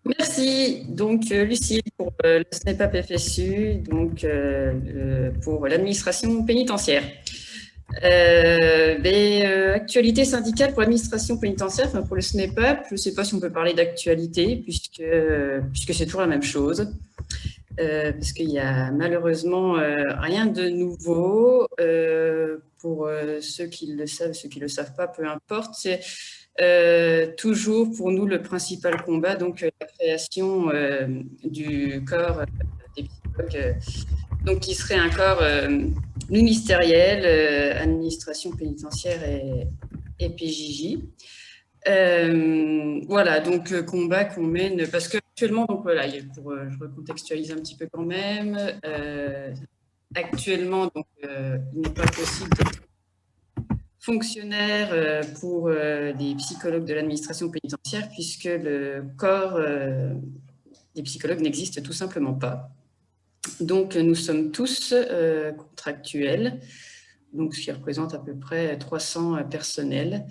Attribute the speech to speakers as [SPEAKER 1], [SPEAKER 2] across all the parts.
[SPEAKER 1] Merci. Donc, Lucie, pour le SNEPAP FSU, donc, pour l'administration pénitentiaire. Actualité syndicale pour l'administration pénitentiaire, enfin pour le SNEPAP, je ne sais pas si on peut parler d'actualité, puisque c'est toujours la même chose. Parce qu'il n'y a malheureusement rien de nouveau. Pour ceux qui le savent, ceux qui ne le savent pas, peu importe. C'est toujours pour nous le principal combat, donc la création du corps des psychologues, donc qui serait un corps ministériel, administration pénitentiaire et PJJ. Voilà, donc combat qu'on mène, parce qu'actuellement, donc voilà, je recontextualise un petit peu quand même, actuellement, donc, il n'est pas possible d'être fonctionnaire pour les psychologues de l'administration pénitentiaire, puisque le corps des psychologues n'existe tout simplement pas. Donc, nous sommes tous contractuels, donc ce qui représente à peu près 300 personnels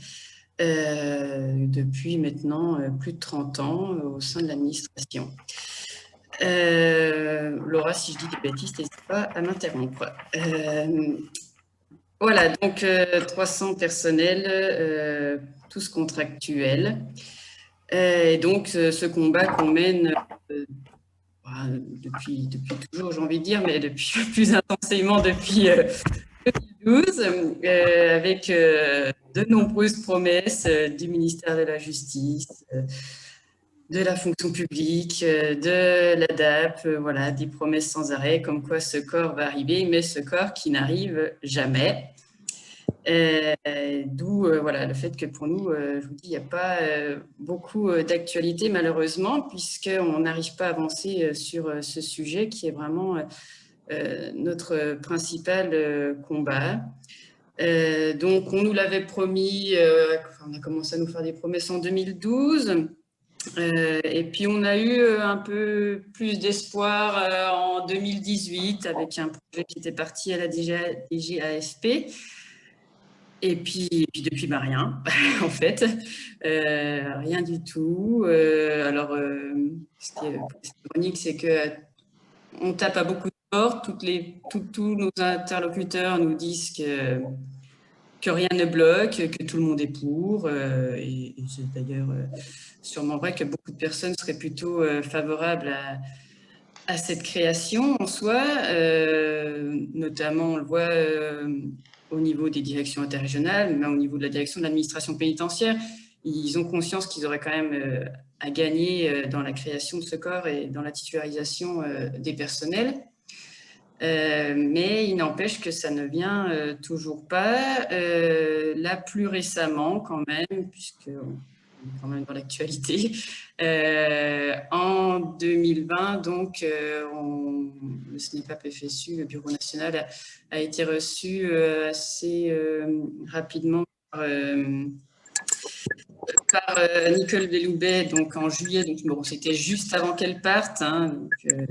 [SPEAKER 1] depuis maintenant plus de 30 ans au sein de l'administration. Laura, si je dis des bêtises, n'hésite pas à m'interrompre. Voilà, donc 300 personnels, tous contractuels. Et donc, ce combat qu'on mène depuis toujours, j'ai envie de dire, mais depuis plus intensément depuis 2012, avec de nombreuses promesses du ministère de la Justice, de la fonction publique, de l'ADAP, voilà, des promesses sans arrêt, comme quoi ce corps va arriver, mais ce corps qui n'arrive jamais. D'où voilà, le fait que pour nous, je vous dis, il n'y a pas beaucoup d'actualité malheureusement, puisqu'on n'arrive pas à avancer sur ce sujet qui est vraiment notre principal combat. Donc, on nous l'avait promis, on a commencé à nous faire des promesses en 2012. Et puis, on a eu un peu plus d'espoir en 2018 avec un projet qui était parti à la DGAFP. Et puis depuis, rien, en fait. Rien du tout. Alors, ce qui est ironique, c'est qu'on tape à beaucoup de portes. Tous nos interlocuteurs nous disent que rien ne bloque, que tout le monde est pour. Et c'est d'ailleurs sûrement vrai que beaucoup de personnes seraient plutôt favorables à cette création en soi. Notamment, on le voit au niveau des directions interrégionales, mais au niveau de la direction de l'administration pénitentiaire. Ils ont conscience qu'ils auraient quand même à gagner dans la création de ce corps et dans la titularisation des personnels. Mais il n'empêche que ça ne vient toujours pas. Là, plus récemment, quand même, puisqu'on est quand même dans l'actualité, en 2020, donc, le SNEPAP FSU, le Bureau national, a été reçu assez rapidement par Nicole Belloubet, donc en juillet. Donc, bon, c'était juste avant qu'elle parte. Hein, donc, elle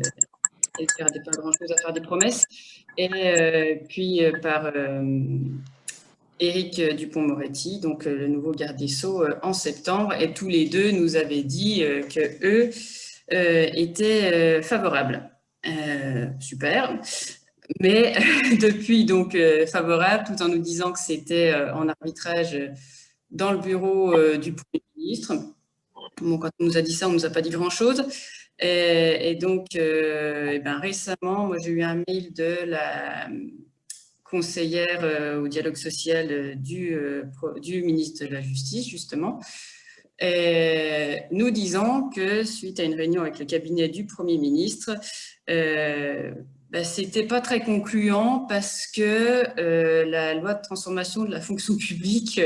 [SPEAKER 1] n'avait pas grand-chose à faire des promesses. Et puis par Éric Dupond-Moretti, donc le nouveau garde des Sceaux, en septembre. Et tous les deux nous avaient dit qu'eux étaient favorables. Super. Mais depuis, donc, favorable, tout en nous disant que c'était en arbitrage dans le bureau du Premier ministre. Bon, quand on nous a dit ça, on ne nous a pas dit grand-chose. Et donc, récemment, moi, j'ai eu un mail de la conseillère au dialogue social du ministre de la Justice, justement, nous disant que suite à une réunion avec le cabinet du Premier ministre, c'était pas très concluant parce que la loi de transformation de la fonction publique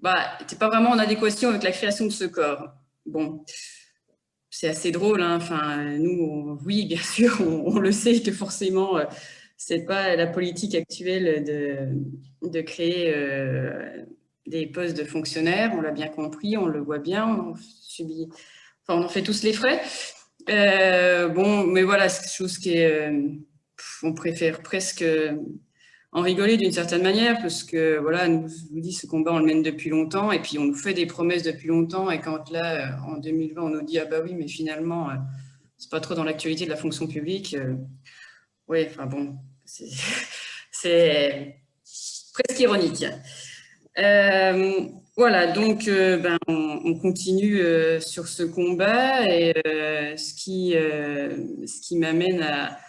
[SPEAKER 1] n'était pas vraiment en adéquation avec la création de ce corps. Bon, c'est assez drôle, hein. Enfin, nous, oui, bien sûr, on le sait que forcément, c'est pas la politique actuelle de créer des postes de fonctionnaires. On l'a bien compris, on le voit bien, on en fait tous les frais. Bon, mais voilà, c'est quelque chose qui est, on préfère presque en rigoler d'une certaine manière, parce que voilà, nous, je vous dis, ce combat, on le mène depuis longtemps, et puis on nous fait des promesses depuis longtemps, et quand là, en 2020, on nous dit, ah bah oui, mais finalement, c'est pas trop dans l'actualité de la fonction publique, oui, enfin bon, c'est presque ironique. Voilà, donc on continue sur ce combat, et ce qui m'amène à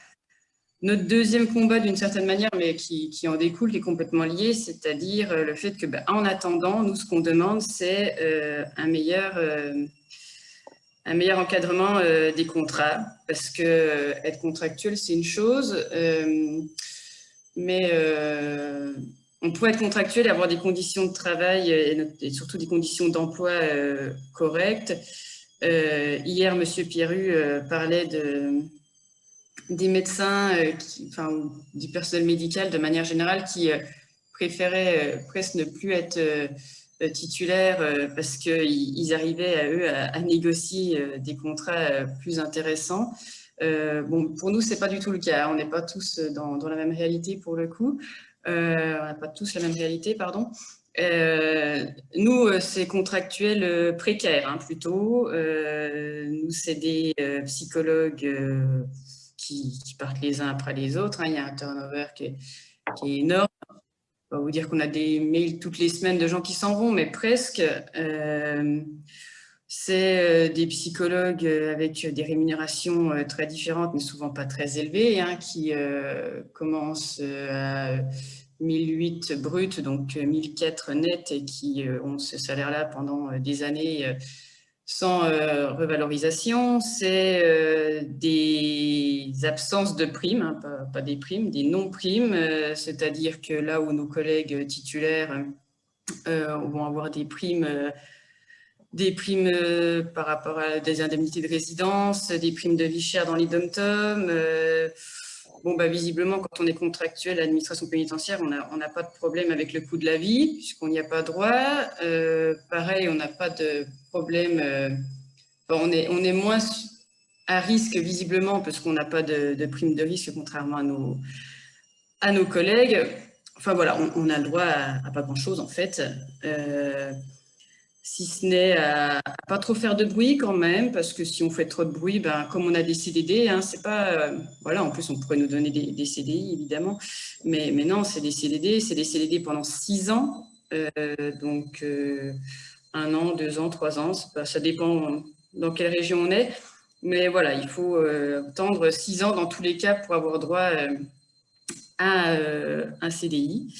[SPEAKER 1] notre deuxième combat d'une certaine manière, mais qui en découle, qui est complètement lié, c'est-à-dire le fait que, en attendant, nous, ce qu'on demande, c'est un meilleur encadrement des contrats, parce que être contractuel, c'est une chose, mais on pourrait être contractuel et avoir des conditions de travail et surtout des conditions d'emploi correctes. Hier, M. Pierru parlait des médecins, enfin, du personnel médical de manière générale qui préféraient presque ne plus être titulaires parce qu'ils arrivaient à eux à négocier des contrats plus intéressants. Bon, pour nous, c'est pas du tout le cas. On n'est pas tous dans la même réalité pour le coup. On n'a pas tous la même réalité, pardon. Nous, c'est contractuel précaire, hein, plutôt. Nous, c'est des psychologues qui partent les uns après les autres. Hein. Il y a un turnover qui est énorme. On va vous dire qu'on a des mails toutes les semaines de gens qui s'en vont, mais presque. C'est des psychologues avec des rémunérations très différentes, mais souvent pas très élevées, hein, qui commencent à 1008 brut, donc 1004 net, et qui ont ce salaire-là pendant des années sans revalorisation. C'est des absences de primes, hein, pas des primes, des non-primes, c'est-à-dire que là où nos collègues titulaires vont avoir des primes par rapport à des indemnités de résidence, des primes de vie chère dans les dom-toms. Bon, visiblement, quand on est contractuel à l'administration pénitentiaire, on n'a pas de problème avec le coût de la vie, puisqu'on n'y a pas droit. Pareil, on n'a pas de problème. On est moins à risque, visiblement, parce qu'on n'a pas de prime de risque, contrairement à nos collègues. Enfin, voilà, on a le droit à pas grand-chose, en fait. Si ce n'est à pas trop faire de bruit quand même, parce que si on fait trop de bruit, comme on a des CDD, hein, c'est pas... voilà, en plus, on pourrait nous donner des CDI, évidemment, mais non, c'est des CDD pendant 6 ans, donc 1 an, 2 ans, 3 ans, ça dépend dans quelle région on est, mais voilà, il faut attendre 6 ans dans tous les cas pour avoir droit à un CDI.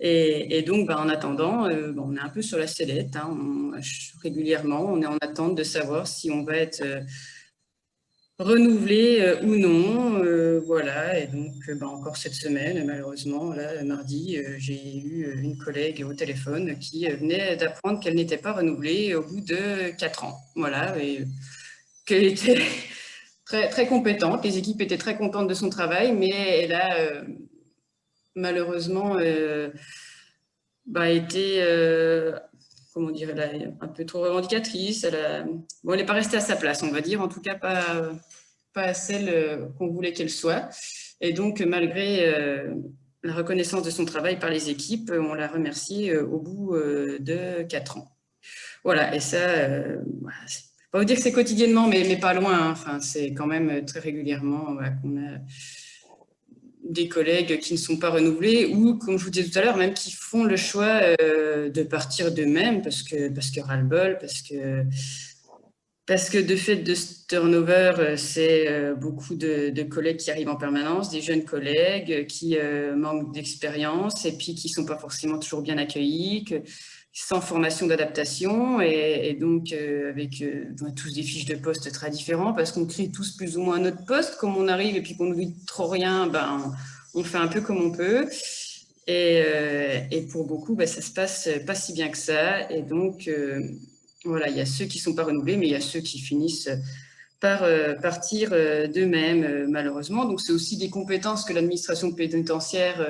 [SPEAKER 1] Et donc, en attendant, on est un peu sur la sellette. Hein, régulièrement, on est en attente de savoir si on va être renouvelé ou non. Voilà. Et donc, encore cette semaine, malheureusement, là, mardi, j'ai eu une collègue au téléphone qui venait d'apprendre qu'elle n'était pas renouvelée au bout de 4 ans. Voilà. Et qu'elle était très, très compétente. Les équipes étaient très contentes de son travail, mais elle a malheureusement été, comment dire, elle a un peu trop revendicatrice. Elle n'est pas restée à sa place, on va dire, en tout cas pas à celle qu'on voulait qu'elle soit. Et donc, malgré la reconnaissance de son travail par les équipes, on l'a remerciée au bout de 4 ans. Voilà, et ça, pas vous dire que c'est quotidiennement, mais pas loin. Hein. Enfin, c'est quand même très régulièrement qu'on a des collègues qui ne sont pas renouvelés ou, comme je vous disais tout à l'heure, même qui font le choix de partir d'eux-mêmes parce que ras-le-bol, parce que de fait de ce turnover, c'est beaucoup de collègues qui arrivent en permanence, des jeunes collègues qui manquent d'expérience et puis qui ne sont pas forcément toujours bien accueillis, sans formation d'adaptation et donc avec on a tous des fiches de poste très différents parce qu'on crée tous plus ou moins notre poste. Comme on arrive et puis qu'on ne nous dit trop rien, on fait un peu comme on peut. Et pour beaucoup, ça se passe pas si bien que ça. Et donc, voilà, il y a ceux qui ne sont pas renouvelés, mais il y a ceux qui finissent par partir d'eux-mêmes, malheureusement. Donc, c'est aussi des compétences que l'administration pénitentiaire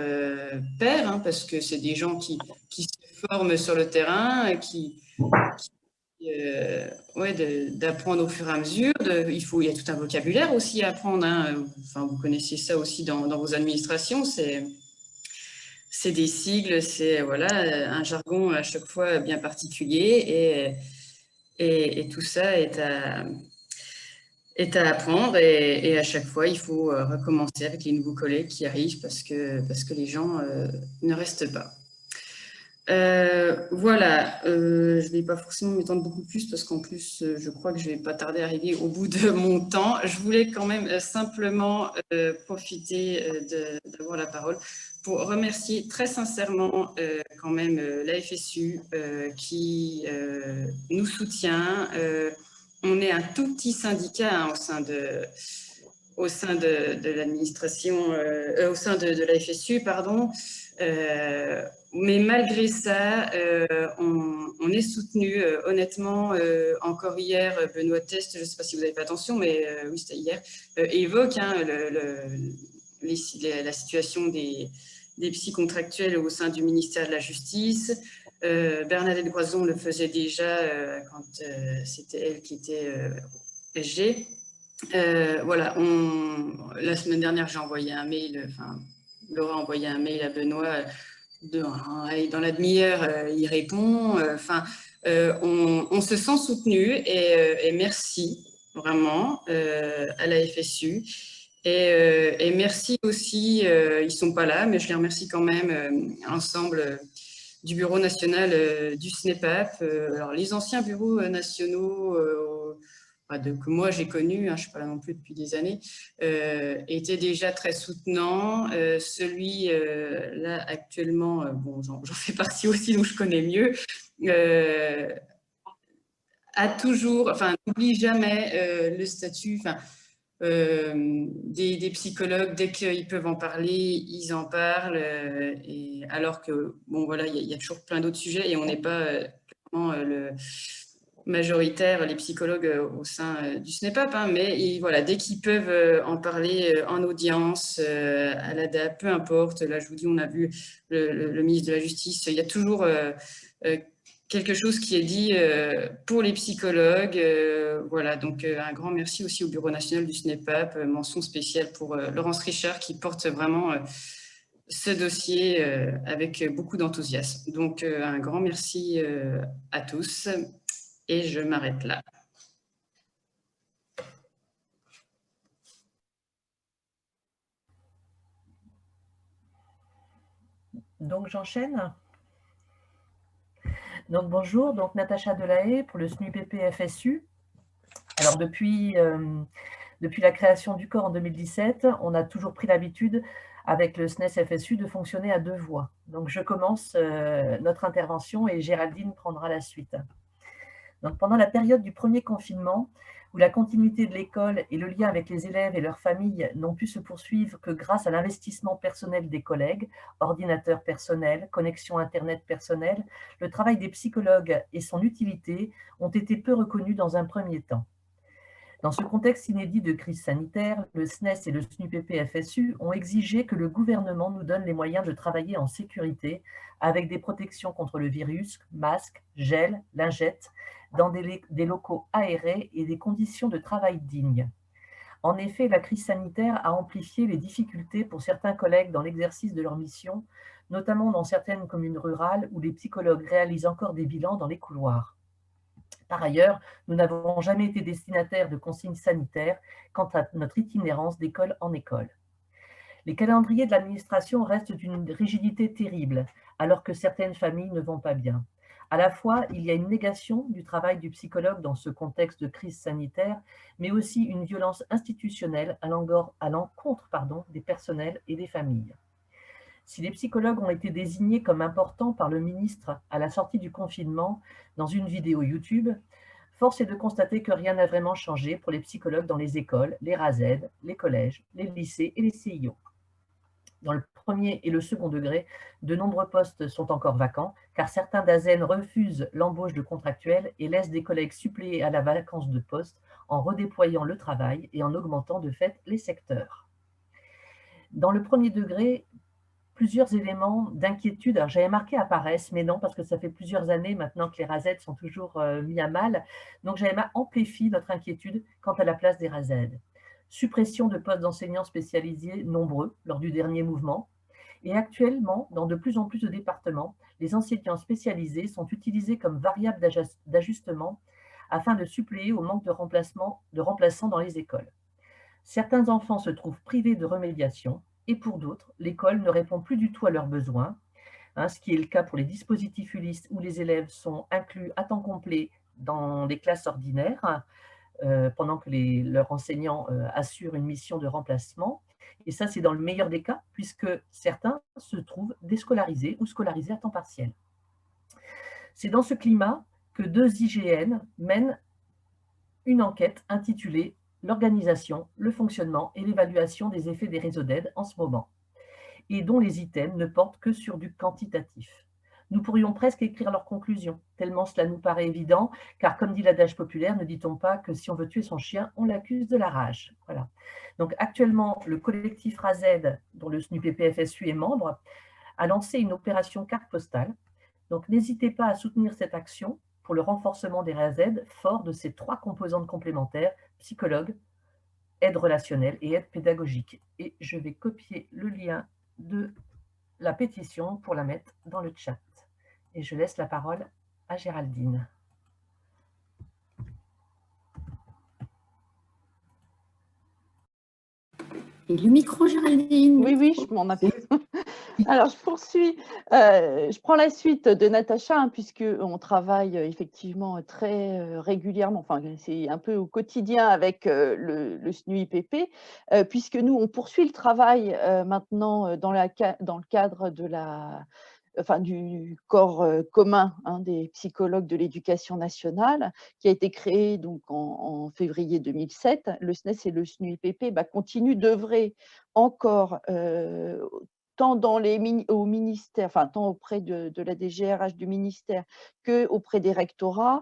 [SPEAKER 1] perd, hein, parce que c'est des gens qui se forment sur le terrain, d'apprendre au fur et à mesure. Il y a tout un vocabulaire aussi à apprendre. Hein. Enfin, vous connaissez ça aussi dans vos administrations. c'est des sigles, c'est voilà, un jargon à chaque fois bien particulier et tout ça est à apprendre et à chaque fois, il faut recommencer avec les nouveaux collègues qui arrivent parce que les gens ne restent pas. Voilà, je ne vais pas forcément m'étendre beaucoup plus parce qu'en plus, je crois que je ne vais pas tarder à arriver au bout de mon temps. Je voulais quand même simplement profiter d'avoir la parole pour remercier très sincèrement quand même la FSU qui nous soutient. On est un tout petit syndicat hein, au sein de l'administration, au sein de la FSU, pardon. Mais malgré ça, on est soutenu. Honnêtement, encore hier, Benoît Test, je ne sais pas si vous avez fait attention, mais oui, c'était hier, évoque hein, la situation des psy-contractuels au sein du ministère de la Justice. Bernadette Groison le faisait déjà quand c'était elle qui était SG. Voilà, la semaine dernière, j'ai envoyé un mail, enfin, Laura a envoyé un mail à Benoît, dans la demi-heure, il répond. Enfin, on se sent soutenu et merci vraiment à la FSU. Et merci aussi, ils ne sont pas là, mais je les remercie quand même, ensemble du Bureau national du SNEPAP. Alors, les anciens bureaux nationaux que moi j'ai connu, hein, je ne suis pas là non plus depuis des années, était déjà très soutenant. Celui là actuellement, bon, j'en fais partie aussi, donc je connais mieux, a toujours, enfin, n'oublie jamais le statut, enfin, des psychologues, dès qu'ils peuvent en parler, ils en parlent. Et alors que, bon, voilà, il y a toujours plein d'autres sujets et on n'est pas clairement le majoritaire, les psychologues au sein du SNEPAP, hein, mais voilà, dès qu'ils peuvent en parler en audience, à l'ADA, peu importe. Là, je vous dis, on a vu le ministre de la Justice, il y a toujours quelque chose qui est dit pour les psychologues. Voilà, donc un grand merci aussi au Bureau national du SNEPAP, mention spéciale pour Laurence Richard qui porte vraiment ce dossier avec beaucoup d'enthousiasme. Donc un grand merci à tous et je m'arrête là.
[SPEAKER 2] Donc j'enchaîne. Donc bonjour, donc Natacha Delahaye pour le SNUPP FSU. Alors depuis la création du corps en 2017, on a toujours pris l'habitude avec le SNES FSU de fonctionner à deux voix. Donc je commence notre intervention et Géraldine prendra la suite. Donc pendant la période du premier confinement, où la continuité de l'école et le lien avec les élèves et leurs familles n'ont pu se poursuivre que grâce à l'investissement personnel des collègues, ordinateur personnel, connexion Internet personnelle, le travail des psychologues et son utilité ont été peu reconnus dans un premier temps. Dans ce contexte inédit de crise sanitaire, le SNES et le SNUPP-FSU ont exigé que le gouvernement nous donne les moyens de travailler en sécurité avec des protections contre le virus, masques, gel, lingettes, dans des locaux aérés et des conditions de travail dignes. En effet, la crise sanitaire a amplifié les difficultés pour certains collègues dans l'exercice de leur mission, notamment dans certaines communes rurales où les psychologues réalisent encore des bilans dans les couloirs. Par ailleurs, nous n'avons jamais été destinataires de consignes sanitaires quant à notre itinérance d'école en école. Les calendriers de l'administration restent d'une rigidité terrible, alors que certaines familles ne vont pas bien. À la fois, il y a une négation du travail du psychologue dans ce contexte de crise sanitaire, mais aussi une violence institutionnelle à l'encontre des personnels et des familles. Si les psychologues ont été désignés comme importants par le ministre à la sortie du confinement dans une vidéo YouTube, force est de constater que rien n'a vraiment changé pour les psychologues dans les écoles, les RASED, les collèges, les lycées et les CIO. Dans le premier et le second degré, de nombreux postes sont encore vacants, car certains DAZEN refusent l'embauche de contractuels et laissent des collègues suppléer à la vacance de poste en redéployant le travail et en augmentant de fait les secteurs. Dans le premier degré, plusieurs éléments d'inquiétude. Alors, j'avais marqué apparaissent, mais non, parce que ça fait plusieurs années maintenant que les RASED sont toujours mis à mal. Donc, j'avais amplifié notre inquiétude quant à la place des RASED. Suppression de postes d'enseignants spécialisés nombreux lors du dernier mouvement. Et actuellement, dans de plus en plus de départements, les enseignants spécialisés sont utilisés comme variable d'ajustement afin de suppléer au manque de remplaçants dans les écoles. Certains enfants se trouvent privés de remédiation et pour d'autres, l'école ne répond plus du tout à leurs besoins, hein, ce qui est le cas pour les dispositifs ULIS où les élèves sont inclus à temps complet dans les classes ordinaires, pendant que leurs enseignants assurent une mission de remplacement. Et ça, c'est dans le meilleur des cas, puisque certains se trouvent déscolarisés ou scolarisés à temps partiel. C'est dans ce climat que deux IGN mènent une enquête intitulée L'organisation, le fonctionnement et l'évaluation des effets des réseaux d'aide en ce moment, et dont les items ne portent que sur du quantitatif. Nous pourrions presque écrire leurs conclusions, tellement cela nous paraît évident, car comme dit l'adage populaire, ne dit-on pas que si on veut tuer son chien, on l'accuse de la rage. Voilà. Donc actuellement, le collectif RAZ, dont le SNUPP-FSU est membre, a lancé une opération carte postale. Donc n'hésitez pas à soutenir cette action pour le renforcement des RAZ, fort de ces trois composantes complémentaires, psychologue, aide relationnelle et aide pédagogique. Et je vais copier le lien de la pétition pour la mettre dans le chat. Et je laisse la parole à Géraldine.
[SPEAKER 1] Et le micro, Géraldine.
[SPEAKER 3] Oui, oui, je m'en aperçois. Alors, je poursuis. Je prends la suite de Natacha, hein, puisqu'on travaille effectivement très régulièrement, enfin, c'est un peu au quotidien avec le SNUIPP, puisque nous, on poursuit le travail maintenant dans le cadre de du corps commun, hein, des psychologues de l'éducation nationale, qui a été créé donc en février 2007. Le SNES et le SNUIPP continuent d'œuvrer encore tant au ministère, enfin tant auprès de la DGRH du ministère qu'auprès des rectorats,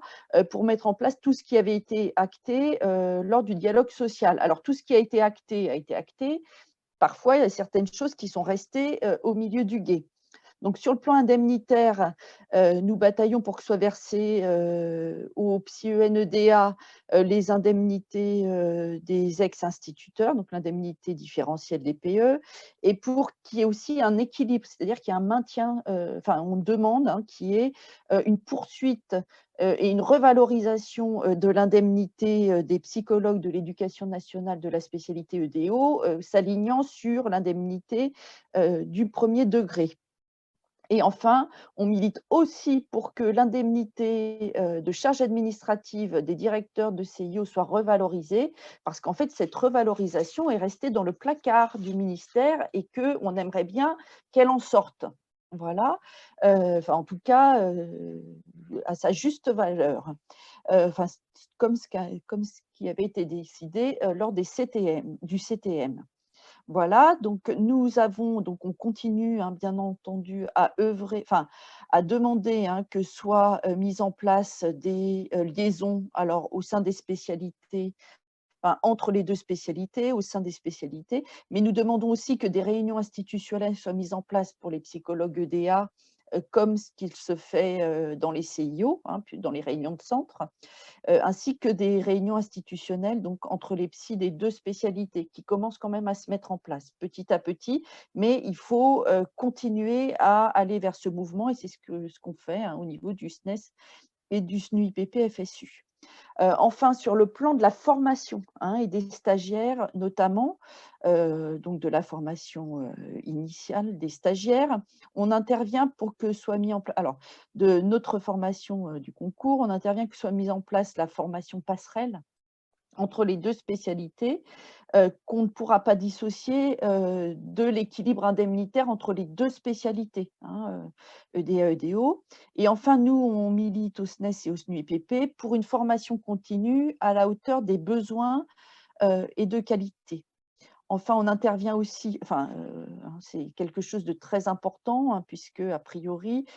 [SPEAKER 3] pour mettre en place tout ce qui avait été acté lors du dialogue social. Alors tout ce qui a été acté a été acté. Parfois, il y a certaines choses qui sont restées au milieu du gué. Donc, sur le plan indemnitaire, nous bataillons pour que soient versées au PSIENEDA les indemnités des ex-instituteurs, donc l'indemnité différentielle des PE, et pour qu'il y ait aussi un équilibre, c'est-à-dire qu'il y ait un maintien, on demande qu'il y ait une poursuite et une revalorisation de l'indemnité des psychologues de l'éducation nationale de la spécialité EDO, s'alignant sur l'indemnité du premier degré. Et enfin, on milite aussi pour que l'indemnité de charge administrative des directeurs de CIO soit revalorisée, parce qu'en fait, cette revalorisation est restée dans le placard du ministère et qu'on aimerait bien qu'elle en sorte. Voilà, en tout cas, à sa juste valeur. Comme ce qui avait été décidé lors du CTM. Voilà, donc on continue bien entendu à œuvrer, à demander que soient mises en place des liaisons alors au sein des spécialités, entre les deux spécialités, au sein des spécialités, mais nous demandons aussi que des réunions institutionnelles soient mises en place pour les psychologues EDA, comme ce qu'il se fait dans les CIO, puis dans les réunions de centre, ainsi que des réunions institutionnelles donc entre les psys des deux spécialités qui commencent quand même à se mettre en place petit à petit, mais il faut continuer à aller vers ce mouvement et c'est ce qu'on fait au niveau du SNES et du SNUIPP-FSU. Enfin, sur le plan de la formation et des stagiaires notamment, donc de la formation initiale des stagiaires, on intervient pour que soit mis en place, alors de notre formation du concours, on intervient que soit mise en place la formation passerelle entre les deux spécialités, qu'on ne pourra pas dissocier de l'équilibre indemnitaire entre les deux spécialités, EDA, EDO. Et enfin, nous, on milite au SNES et au SNUIPP pour une formation continue à la hauteur des besoins et de qualité. Enfin, on intervient aussi, c'est quelque chose de très important, puisque a priori,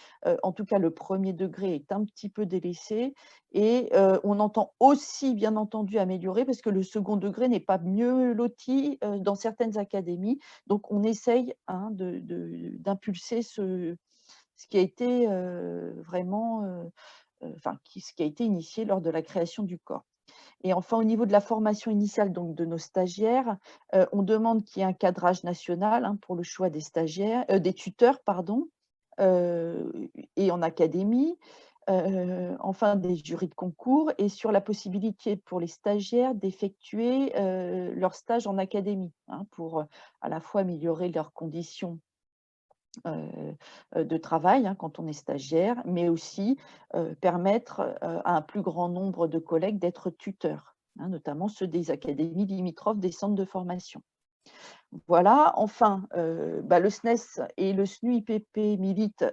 [SPEAKER 3] en tout cas le premier degré est un petit peu délaissé et on entend aussi bien entendu améliorer parce que le second degré n'est pas mieux loti dans certaines académies. Donc on essaye d'impulser ce qui a été vraiment, ce qui a été initié lors de la création du corps. Et enfin, au niveau de la formation initiale donc de nos stagiaires, on demande qu'il y ait un cadrage national, hein, pour le choix des stagiaires, des tuteurs, pardon, et en académie, enfin des jurys de concours et sur la possibilité pour les stagiaires d'effectuer, leur stage en académie, hein, pour, à la fois améliorer leurs conditions de travail, hein, quand on est stagiaire, mais aussi permettre à un plus grand nombre de collègues d'être tuteurs, hein, notamment ceux des académies limitrophes des centres de formation. Voilà, enfin, le SNES et le SNU-IPP militent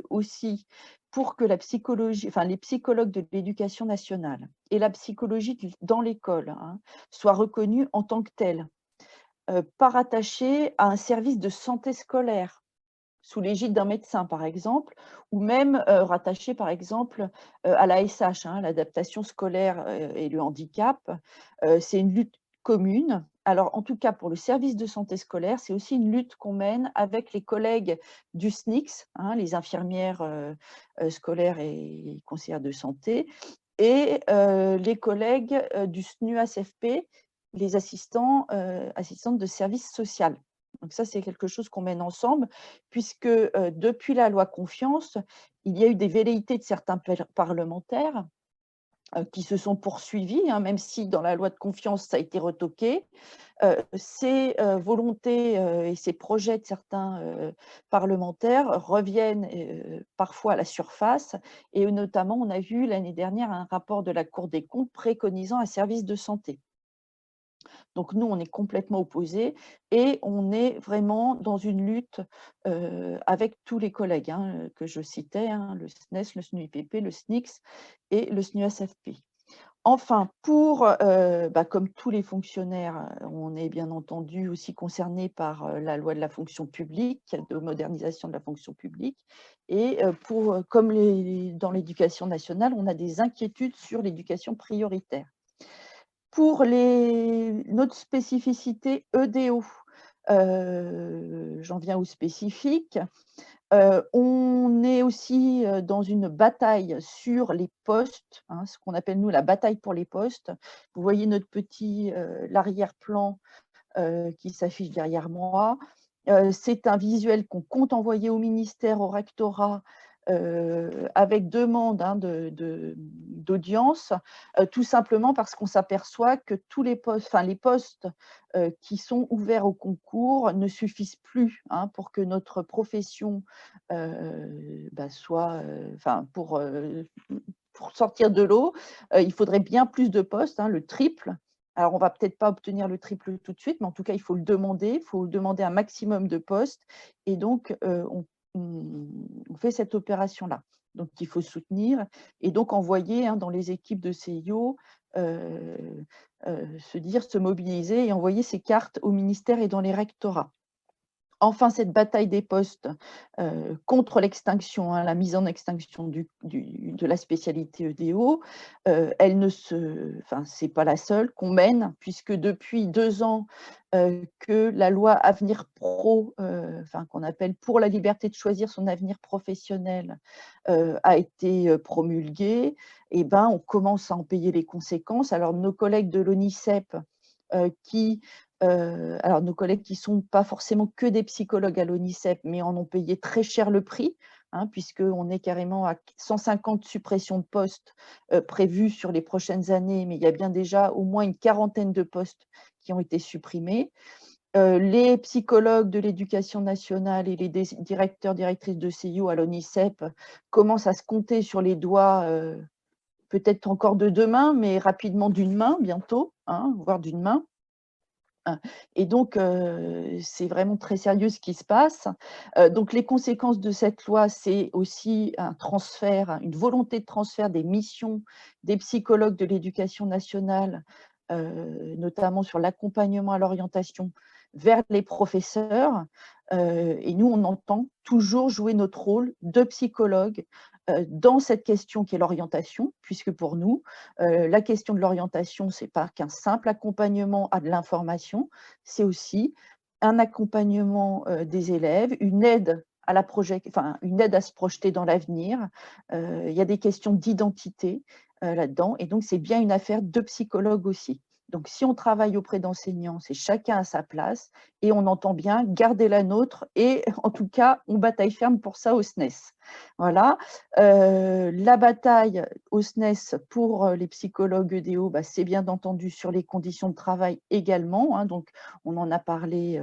[SPEAKER 3] aussi pour que la psychologie, enfin les psychologues de l'éducation nationale et la psychologie dans l'école, hein, soient reconnus en tant que tels, pas rattachés à un service de santé scolaire sous l'égide d'un médecin, par exemple, ou même rattaché, par exemple, à l'ASH, hein, l'adaptation scolaire et le handicap. C'est une lutte commune. Alors, en tout cas, pour le service de santé scolaire, c'est aussi une lutte qu'on mène avec les collègues du SNICS, hein, les infirmières scolaires et conseillères de santé, et les collègues du SNU-ACFP, les assistants, assistantes de service social. Donc ça, c'est quelque chose qu'on mène ensemble, puisque depuis la loi Confiance, il y a eu des velléités de certains parlementaires qui se sont poursuivis, hein, même si dans la loi de confiance, ça a été retoqué. Ces volontés et ces projets de certains parlementaires reviennent parfois à la surface. Et notamment, on a vu l'année dernière un rapport de la Cour des comptes préconisant un service de santé. Donc nous, on est complètement opposés et on est vraiment dans une lutte avec tous les collègues, hein, que je citais, hein, le SNES, le SNU-IPP, le SNICS et le SNU-ACFP. Enfin, comme tous les fonctionnaires, on est bien entendu aussi concernés par la loi de la fonction publique, de modernisation de la fonction publique. Et comme dans l'éducation nationale, on a des inquiétudes sur l'éducation prioritaire. Pour notre spécificité EDO, j'en viens aux spécifiques. On est aussi dans une bataille sur les postes, hein, ce qu'on appelle nous la bataille pour les postes. Vous voyez notre petit l'arrière-plan qui s'affiche derrière moi. C'est un visuel qu'on compte envoyer au ministère, au rectorat, avec demande, hein, d'audience, tout simplement parce qu'on s'aperçoit que tous les postes, enfin les postes qui sont ouverts au concours ne suffisent plus, hein, pour que notre profession soit, pour sortir de l'eau, il faudrait bien plus de postes, hein, le triple. Alors, on va peut-être pas obtenir le triple tout de suite, mais en tout cas, il faut le demander. Il faut demander un maximum de postes. Et donc, on fait cette opération-là. Donc, il faut soutenir et donc envoyer, hein, dans les équipes de CIO, se mobiliser et envoyer ces cartes au ministère et dans les rectorats. Enfin, cette bataille des postes contre l'extinction, hein, la mise en extinction de la spécialité EDO, c'est pas la seule qu'on mène, puisque depuis 2 ans que la loi Avenir Pro, qu'on appelle pour la liberté de choisir son avenir professionnel, a été promulguée, et on commence à en payer les conséquences. Alors, nos collègues de l'ONICEP nos collègues qui ne sont pas forcément que des psychologues à l'ONICEP, mais en ont payé très cher le prix, hein, puisqu'on est carrément à 150 suppressions de postes prévues sur les prochaines années, mais il y a bien déjà au moins une quarantaine de postes qui ont été supprimés. Les psychologues de l'éducation nationale et les directeurs, directrices de CIO à l'ONICEP commencent à se compter sur les doigts, peut-être encore de 2 mains, mais rapidement d'une main bientôt, hein, voire d'une main. Et donc, c'est vraiment très sérieux ce qui se passe. Donc les conséquences de cette loi, c'est aussi un transfert, une volonté de transfert des missions des psychologues de l'éducation nationale, notamment sur l'accompagnement à l'orientation, vers les professeurs. Et nous, on entend toujours jouer notre rôle de psychologue dans cette question qui est l'orientation, puisque pour nous, la question de l'orientation, ce n'est pas qu'un simple accompagnement à de l'information, c'est aussi un accompagnement des élèves, une aide une aide à se projeter dans l'avenir. Il y a des questions d'identité, là-dedans. Et donc, c'est bien une affaire de psychologue aussi. Donc, si on travaille auprès d'enseignants, c'est chacun à sa place et on entend bien garder la nôtre et en tout cas, on bataille ferme pour ça au SNES. Voilà. La bataille au SNES pour les psychologues EDO, c'est bien entendu sur les conditions de travail également. Hein, donc, on en a parlé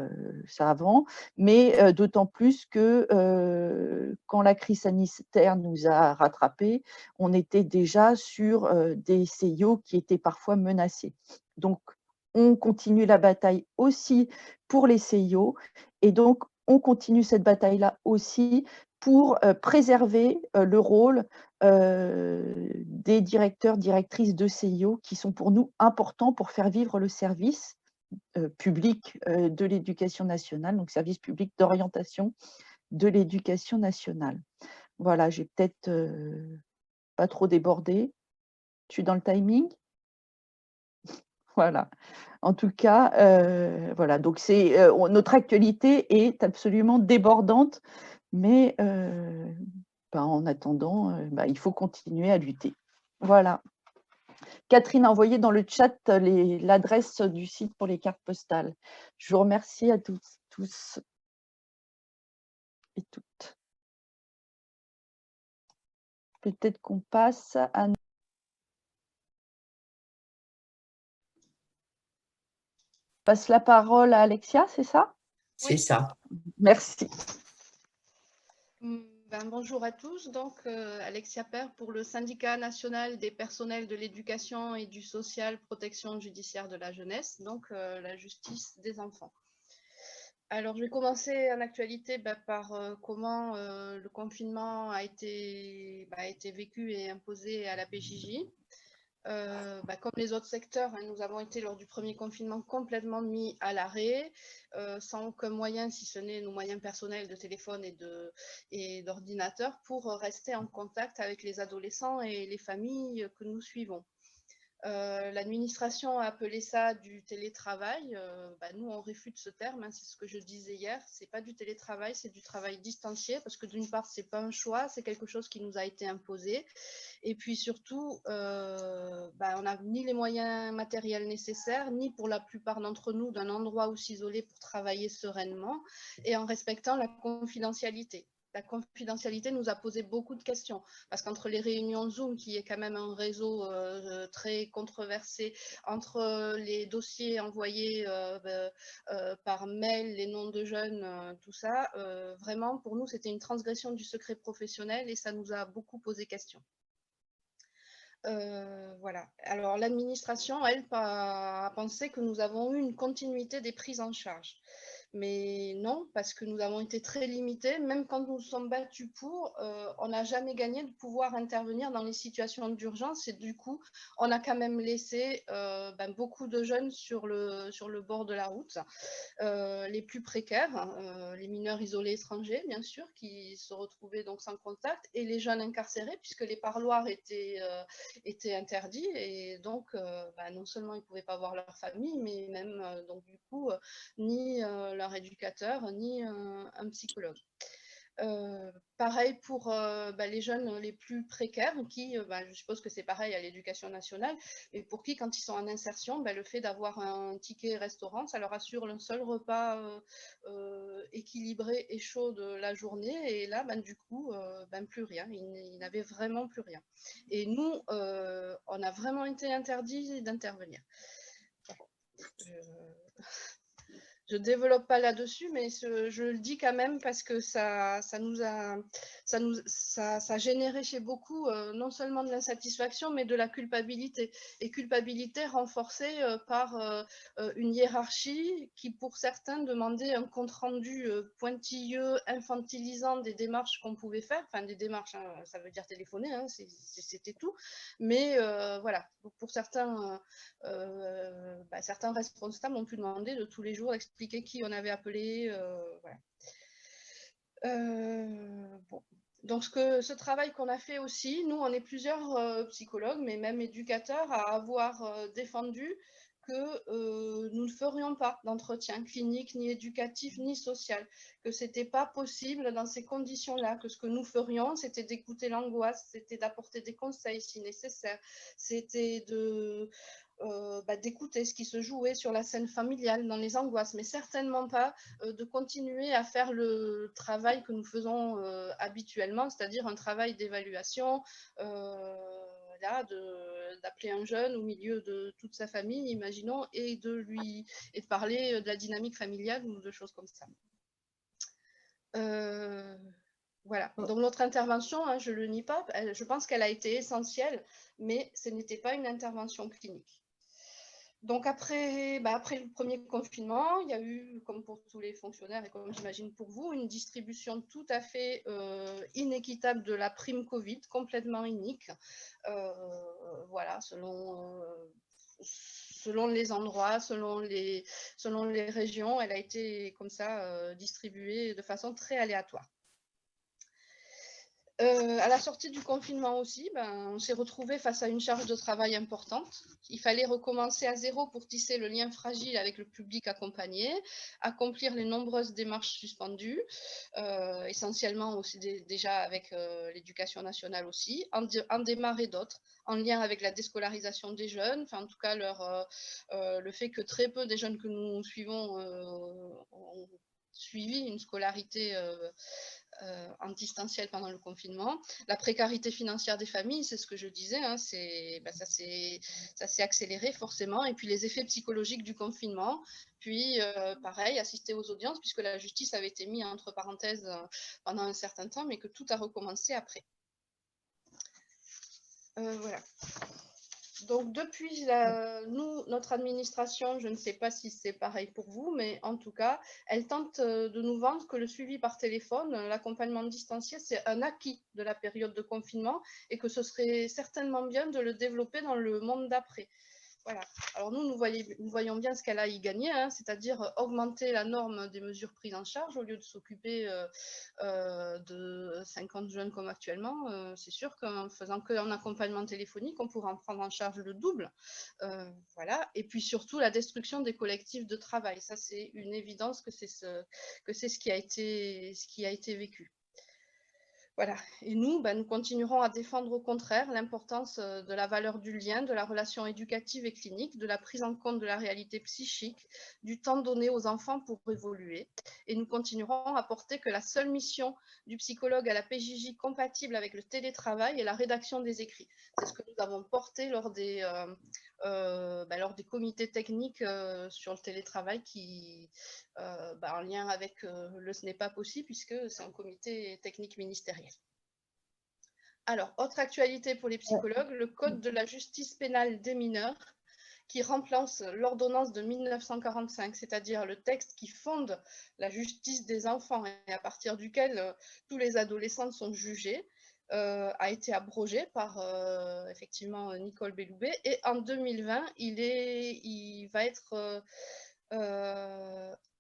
[SPEAKER 3] ça avant, mais d'autant plus que quand la crise sanitaire nous a rattrapés, on était déjà sur des CIO qui étaient parfois menacés. Donc, on continue la bataille aussi pour les CIO et donc, on continue cette bataille-là aussi pour préserver le rôle des directeurs, directrices de CIO qui sont pour nous importants pour faire vivre le service public de l'éducation nationale, donc service public d'orientation de l'éducation nationale. Voilà, j'ai peut-être pas trop débordé. Je suis dans le timing. Voilà. En tout cas, voilà. Donc c'est notre actualité est absolument débordante, mais en attendant, il faut continuer à lutter. Voilà. Catherine a envoyé dans le chat l'adresse du site pour les cartes postales. Je vous remercie à tous et toutes. Peut-être qu'on passe à... Passe la parole à Alexia, c'est ça?
[SPEAKER 4] C'est ça.
[SPEAKER 3] Merci.
[SPEAKER 5] Bonjour à tous, donc Alexia Père pour le Syndicat national des personnels de l'éducation et du social protection judiciaire de la jeunesse, donc la justice des enfants. Alors je vais commencer en actualité par comment le confinement a été vécu et imposé à la PJJ. Comme les autres secteurs, hein, nous avons été lors du premier confinement complètement mis à l'arrêt, sans aucun moyen, si ce n'est nos moyens personnels de téléphone et d'ordinateur, pour rester en contact avec les adolescents et les familles que nous suivons. L'administration a appelé ça du télétravail. Nous, on réfute ce terme, hein, c'est ce que je disais hier. C'est pas du télétravail, c'est du travail distancié, parce que d'une part, c'est pas un choix, c'est quelque chose qui nous a été imposé. Et puis surtout, on n'a ni les moyens matériels nécessaires, ni pour la plupart d'entre nous d'un endroit où s'isoler pour travailler sereinement et en respectant la confidentialité. La confidentialité nous a posé beaucoup de questions parce qu'entre les réunions Zoom, qui est quand même un réseau très controversé, entre les dossiers envoyés par mail, les noms de jeunes, tout ça, vraiment pour nous c'était une transgression du secret professionnel et ça nous a beaucoup posé question. Voilà. Alors l'administration, elle, a pensé que nous avons eu une continuité des prises en charge. Mais non, parce que nous avons été très limités. Même quand nous nous sommes battus pour, on n'a jamais gagné de pouvoir intervenir dans les situations d'urgence. Et du coup, on a quand même laissé beaucoup de jeunes sur le bord de la route. Les plus précaires, les mineurs isolés étrangers, bien sûr, qui se retrouvaient donc sans contact, et les jeunes incarcérés, puisque les parloirs étaient interdits. Et donc, non seulement ils ne pouvaient pas voir leur famille, mais même, donc du coup, ni leur éducateur, ni un psychologue. Pareil pour les jeunes les plus précaires qui, je suppose que c'est pareil à l'éducation nationale, et pour qui, quand ils sont en insertion, le fait d'avoir un ticket restaurant, ça leur assure un seul repas équilibré et chaud de la journée, et là, du coup, plus rien, ils n'avaient vraiment plus rien. Et nous, on a vraiment été interdits d'intervenir. Je ne développe pas là-dessus, mais je le dis quand même parce que ça a généré chez beaucoup non seulement de l'insatisfaction, mais de la culpabilité. Et culpabilité renforcée par une hiérarchie qui, pour certains, demandait un compte-rendu pointilleux, infantilisant des démarches qu'on pouvait faire. Enfin, des démarches, hein, ça veut dire téléphoner, hein, c'était tout. Mais voilà, pour certains, certains responsables ont pu demander de tous les jours expliquer qui on avait appelé. Voilà. Bon. Donc ce travail qu'on a fait aussi, nous on est plusieurs psychologues, mais même éducateurs, à avoir défendu que nous ne ferions pas d'entretien clinique, ni éducatif, ni social, que ce n'était pas possible dans ces conditions-là, que ce que nous ferions, c'était d'écouter l'angoisse, c'était d'apporter des conseils si nécessaire, c'était d'écouter ce qui se jouait sur la scène familiale, dans les angoisses, mais certainement pas de continuer à faire le travail que nous faisons habituellement, c'est-à-dire un travail d'évaluation, d'appeler un jeune au milieu de toute sa famille, imaginons, et de parler de la dynamique familiale ou de choses comme ça. Voilà, donc notre intervention, hein, je ne le nie pas, je pense qu'elle a été essentielle, mais ce n'était pas une intervention clinique. Donc après le premier confinement, il y a eu, comme pour tous les fonctionnaires et comme j'imagine pour vous, une distribution tout à fait inéquitable de la prime Covid, complètement inique. Voilà, selon les endroits, selon les régions, elle a été comme ça distribuée de façon très aléatoire. À la sortie du confinement aussi, on s'est retrouvé face à une charge de travail importante. Il fallait recommencer à zéro pour tisser le lien fragile avec le public accompagné, accomplir les nombreuses démarches suspendues, essentiellement aussi déjà avec l'éducation nationale aussi, en démarrer d'autres, en lien avec la déscolarisation des jeunes, enfin en tout cas le fait que très peu des jeunes que nous suivons ont suivi une scolarité en distanciel pendant le confinement. La précarité financière des familles, c'est ce que je disais, hein, ça s'est accéléré forcément. Et puis les effets psychologiques du confinement. Puis pareil, assister aux audiences, puisque la justice avait été mise entre parenthèses pendant un certain temps, mais que tout a recommencé après. Voilà. Donc depuis notre administration, je ne sais pas si c'est pareil pour vous, mais en tout cas, elle tente de nous vendre que le suivi par téléphone, l'accompagnement distanciel, c'est un acquis de la période de confinement et que ce serait certainement bien de le développer dans le monde d'après. Voilà. Alors nous voyons bien ce qu'elle a y gagné, hein, c'est-à-dire augmenter la norme des mesures prises en charge au lieu de s'occuper de 50 jeunes comme actuellement. C'est sûr qu'en faisant qu'un accompagnement téléphonique, on pourra en prendre en charge le double. Voilà. Et puis surtout la destruction des collectifs de travail. Ça, c'est une évidence que c'est ce qui a été vécu. Voilà. Et nous, nous continuerons à défendre au contraire l'importance de la valeur du lien, de la relation éducative et clinique, de la prise en compte de la réalité psychique, du temps donné aux enfants pour évoluer. Et nous continuerons à porter que la seule mission du psychologue à la PJJ compatible avec le télétravail est la rédaction des écrits. C'est ce que nous avons porté lors des comités techniques sur le télétravail en lien avec le Ce n'est pas possible puisque c'est un comité technique ministériel. Alors, autre actualité pour les psychologues, le Code de la justice pénale des mineurs qui remplace l'ordonnance de 1945, c'est-à-dire le texte qui fonde la justice des enfants et à partir duquel tous les adolescents sont jugés, a été abrogé par effectivement Nicole Belloubet et en 2020 il va être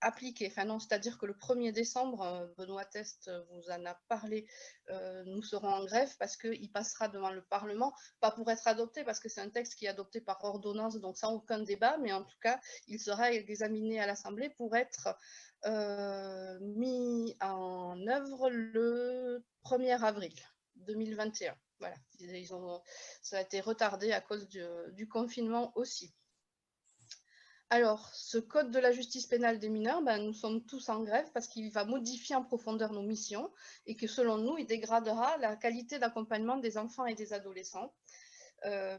[SPEAKER 5] appliqué. Enfin non, c'est-à-dire que le 1er décembre, Benoît Test vous en a parlé, nous serons en grève parce qu'il passera devant le Parlement, pas pour être adopté parce que c'est un texte qui est adopté par ordonnance, donc sans aucun débat, mais en tout cas, il sera examiné à l'Assemblée pour être mis en œuvre le 1er avril 2021. Voilà, ça a été retardé à cause du confinement aussi. Alors, ce code de la justice pénale des mineurs, nous sommes tous en grève parce qu'il va modifier en profondeur nos missions et que selon nous, il dégradera la qualité d'accompagnement des enfants et des adolescents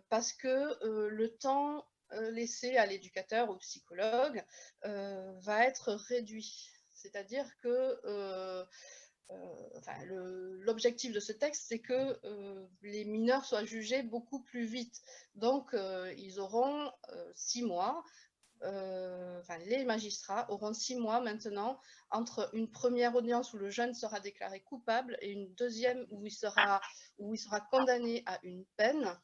[SPEAKER 5] parce que le temps laissé à l'éducateur, au psychologue, va être réduit. C'est-à-dire que l'objectif de ce texte, c'est que les mineurs soient jugés beaucoup plus vite. Donc, ils auront 6 mois. Les magistrats auront 6 mois maintenant entre une première audience où le jeune sera déclaré coupable et une deuxième où il sera condamné à une peine.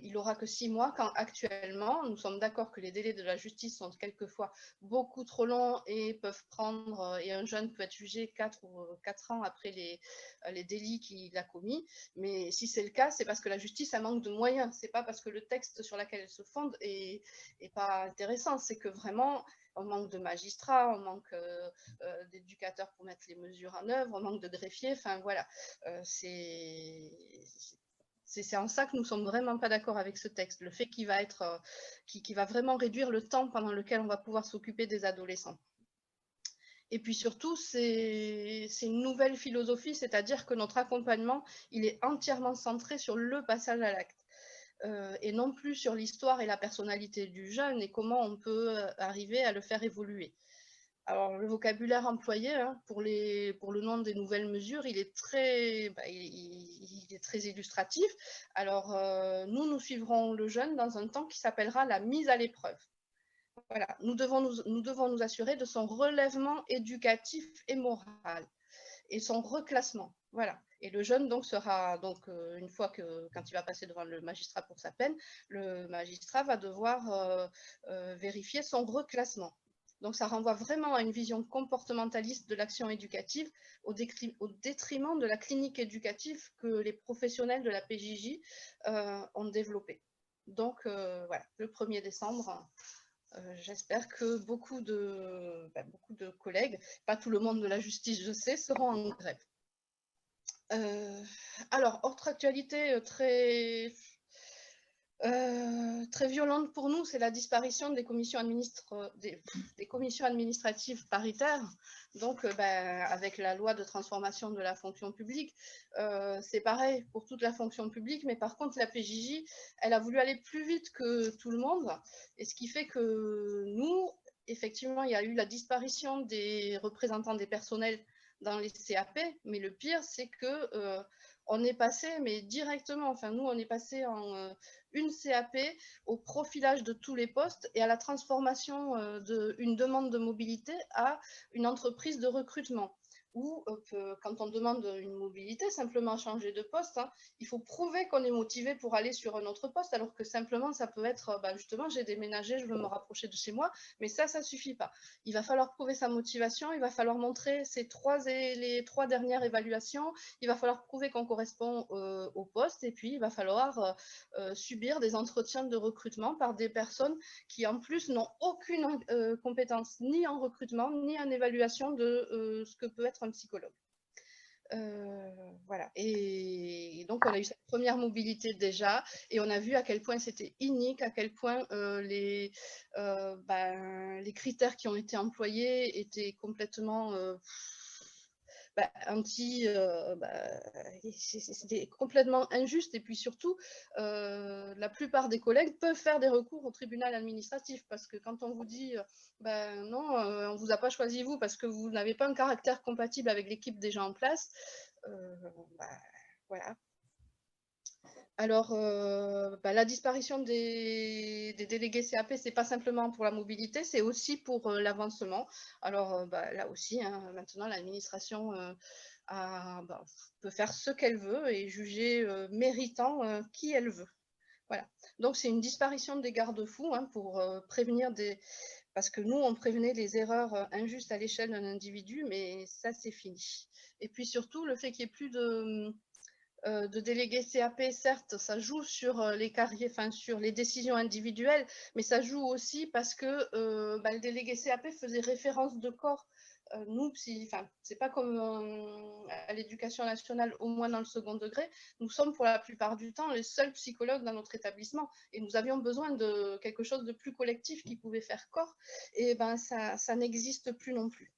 [SPEAKER 5] il n'aura que 6 mois, quand actuellement, nous sommes d'accord que les délais de la justice sont quelquefois beaucoup trop longs et peuvent prendre, et un jeune peut être jugé 4 ans après les délits qu'il a commis. Mais si c'est le cas, c'est parce que la justice a manque de moyens. Ce n'est pas parce que le texte sur lequel elle se fonde est pas intéressant. C'est que vraiment, on manque de magistrats, on manque d'éducateurs pour mettre les mesures en œuvre, on manque de greffiers. Enfin, voilà. C'est en ça que nous ne sommes vraiment pas d'accord avec ce texte. Le fait qu'il va vraiment réduire le temps pendant lequel on va pouvoir s'occuper des adolescents. Et puis surtout, c'est une nouvelle philosophie, c'est-à-dire que notre accompagnement, il est entièrement centré sur le passage à l'acte. Et non plus sur l'histoire et la personnalité du jeune et comment on peut arriver à le faire évoluer. Alors, le vocabulaire employé pour le nom des nouvelles mesures, il est très illustratif. Alors, nous suivrons le jeune dans un temps qui s'appellera la mise à l'épreuve. Voilà, nous devons nous assurer de son relèvement éducatif et moral et son reclassement. Voilà. Et le jeune donc sera une fois quand il va passer devant le magistrat pour sa peine, le magistrat va devoir vérifier son reclassement. Donc ça renvoie vraiment à une vision comportementaliste de l'action éducative au détriment de la clinique éducative que les professionnels de la PJJ ont développée. Donc voilà, le 1er décembre, j'espère que beaucoup de collègues, pas tout le monde de la justice je sais, seront en grève. Alors, autre actualité très violente pour nous, c'est la disparition des commissions, des commissions administratives paritaires. Donc, avec la loi de transformation de la fonction publique, c'est pareil pour toute la fonction publique, mais par contre, la PJJ, elle a voulu aller plus vite que tout le monde, et ce qui fait que nous, effectivement, il y a eu la disparition des représentants des personnels dans les CAP, mais le pire, c'est que on est passé, mais directement, enfin nous, on est passé en une CAP au profilage de tous les postes et à la transformation d'une demande de mobilité à une entreprise de recrutement. Ou quand on demande une mobilité, simplement changer de poste, il faut prouver qu'on est motivé pour aller sur un autre poste, alors que simplement ça peut être, justement, j'ai déménagé, je veux me rapprocher de chez moi, mais ça ne suffit pas. Il va falloir prouver sa motivation, il va falloir montrer les 3 dernières évaluations, il va falloir prouver qu'on correspond au poste, et puis il va falloir subir des entretiens de recrutement par des personnes qui en plus n'ont aucune compétence ni en recrutement ni en évaluation de ce que peut être un psychologue. Voilà. Et donc on a eu cette première mobilité déjà, et on a vu à quel point c'était inique, à quel point les critères qui ont été employés étaient complètement c'était complètement injuste. Et puis surtout, la plupart des collègues peuvent faire des recours au tribunal administratif, parce que quand on vous dit non, on ne vous a pas choisi vous parce que vous n'avez pas un caractère compatible avec l'équipe déjà en place, voilà. Alors, la disparition des délégués CAP, ce n'est pas simplement pour la mobilité, c'est aussi pour l'avancement. Alors, là aussi, maintenant, l'administration peut faire ce qu'elle veut et juger méritant qui elle veut. Voilà. Donc, c'est une disparition des garde-fous pour prévenir parce que nous, on prévenait les erreurs injustes à l'échelle d'un individu, mais ça, c'est fini. Et puis surtout, le fait qu'il n'y ait plus de délégués CAP, certes, ça joue sur les carrières, sur les décisions individuelles, mais ça joue aussi parce que le délégué CAP faisait référence de corps. Nous, c'est pas comme à l'éducation nationale, au moins dans le second degré, nous sommes pour la plupart du temps les seuls psychologues dans notre établissement, et nous avions besoin de quelque chose de plus collectif qui pouvait faire corps, et ça n'existe plus non plus.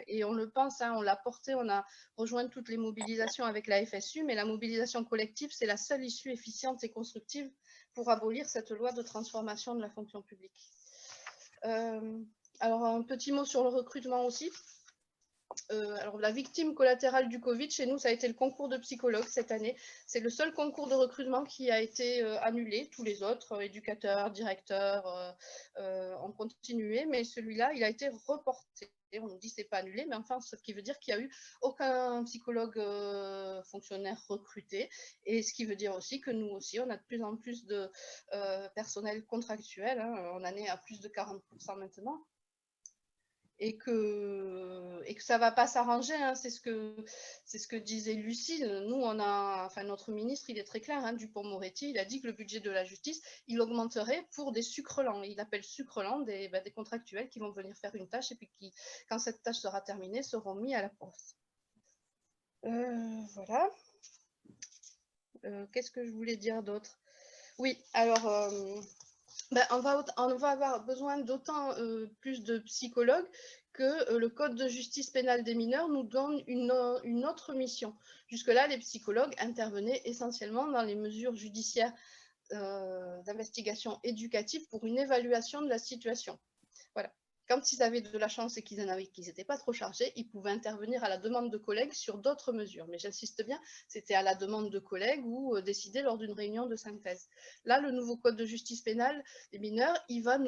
[SPEAKER 5] Et on le pense, on l'a porté, on a rejoint toutes les mobilisations avec la FSU, mais la mobilisation collective, c'est la seule issue efficiente et constructive pour abolir cette loi de transformation de la fonction publique. Alors, un petit mot sur le recrutement aussi. Alors, la victime collatérale du Covid, chez nous, ça a été le concours de psychologue cette année. C'est le seul concours de recrutement qui a été annulé. Tous les autres, éducateurs, directeurs, ont continué, mais celui-là, il a été reporté. Et on nous dit que ce n'est pas annulé, mais enfin, ce qui veut dire qu'il n'y a eu aucun psychologue fonctionnaire recruté. Et ce qui veut dire aussi que nous aussi, on a de plus en plus de personnel contractuel. Hein, on en est à plus de 40% maintenant. Et que ça ne va pas s'arranger, hein, c'est ce que disait Lucille. Nous, notre ministre, il est très clair, hein, Dupond-Moretti, il a dit que le budget de la justice, il augmenterait pour des sucres lents. Il appelle sucres lents des contractuels qui vont venir faire une tâche et puis qui, quand cette tâche sera terminée, seront mis à la poste. Voilà. Qu'est-ce que je voulais dire d'autre? Oui, alors... on va avoir besoin d'autant plus de psychologues que le Code de justice pénale des mineurs nous donne une autre mission. Jusque-là, les psychologues intervenaient essentiellement dans les mesures judiciaires d'investigation éducative pour une évaluation de la situation. Voilà. Quand ils avaient de la chance et qu'ils n'étaient pas trop chargés, ils pouvaient intervenir à la demande de collègues sur d'autres mesures. Mais j'insiste bien, c'était à la demande de collègues ou décidé lors d'une réunion de synthèse. Là, le nouveau code de justice pénale des mineurs, il va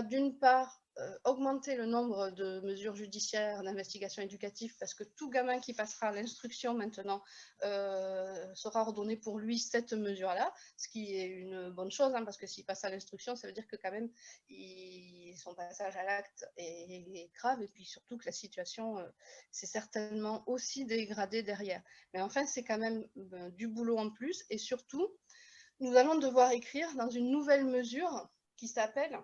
[SPEAKER 5] d'une part augmenter le nombre de mesures judiciaires d'investigation éducative parce que tout gamin qui passera à l'instruction maintenant sera ordonné pour lui cette mesure-là, ce qui est une bonne chose, hein, parce que s'il passe à l'instruction, ça veut dire que quand même son passage à l'acte est grave et puis surtout que la situation s'est certainement aussi dégradée derrière. Mais enfin, c'est quand même du boulot en plus et surtout, nous allons devoir écrire dans une nouvelle mesure qui s'appelle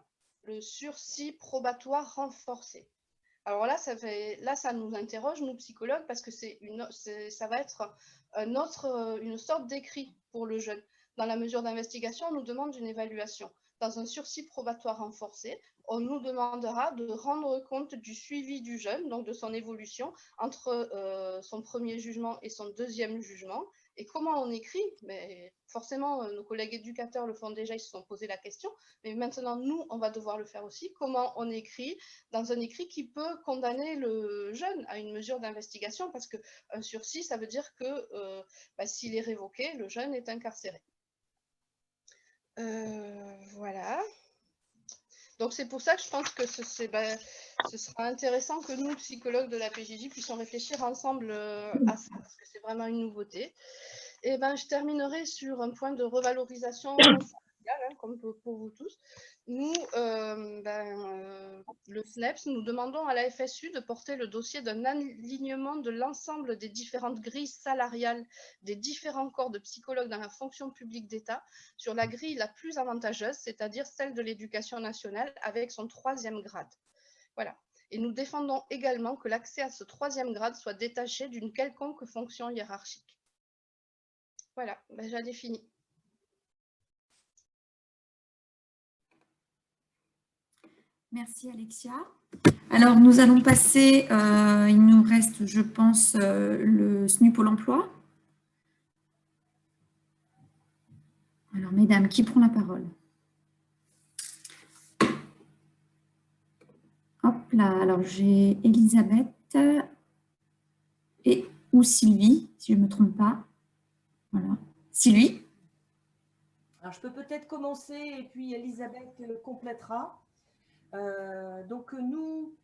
[SPEAKER 5] le sursis probatoire renforcé. Alors là, ça nous interroge, nous psychologues, parce que ça va être une sorte d'écrit pour le jeune. Dans la mesure d'investigation, on nous demande une évaluation. Dans un sursis probatoire renforcé, on nous demandera de rendre compte du suivi du jeune, donc de son évolution entre son premier jugement et son deuxième jugement. Et comment on écrit? Mais forcément, nos collègues éducateurs le font déjà, ils se sont posé la question. Mais maintenant, nous, on va devoir le faire aussi. Comment on écrit dans un écrit qui peut condamner le jeune à une mesure d'investigation? Parce qu'un sursis, ça veut dire que s'il est révoqué, le jeune est incarcéré. Voilà. Donc c'est pour ça que je pense que ce sera intéressant que nous, psychologues de la PJJ, puissions réfléchir ensemble à ça, parce que c'est vraiment une nouveauté. Et je terminerai sur un point de revalorisation salariale, hein, comme pour vous tous. Nous, le SNEPS, nous demandons à la FSU de porter le dossier d'un alignement de l'ensemble des différentes grilles salariales des différents corps de psychologues dans la fonction publique d'État sur la grille la plus avantageuse, c'est-à-dire celle de l'éducation nationale avec son 3e grade. Voilà. Et nous défendons également que l'accès à ce 3e grade soit détaché d'une quelconque fonction hiérarchique. Voilà, j'en ai fini.
[SPEAKER 4] Merci Alexia. Alors nous allons passer, il nous reste je pense le SNU Pôle emploi. Alors mesdames, qui prend la parole? Hop là, alors j'ai Elisabeth ou Sylvie, si je ne me trompe pas. Voilà. Sylvie?
[SPEAKER 6] Alors, je peux peut-être commencer et puis Elisabeth complétera. Donc, nous,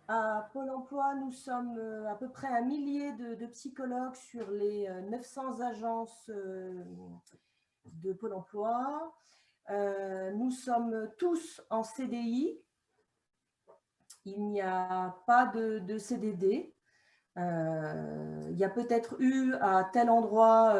[SPEAKER 6] à Pôle emploi, nous sommes à peu près 1 millier de psychologues sur les 900 agences de Pôle emploi. Nous sommes tous en CDI. Il n'y a pas de CDD. Il y a peut-être eu à tel endroit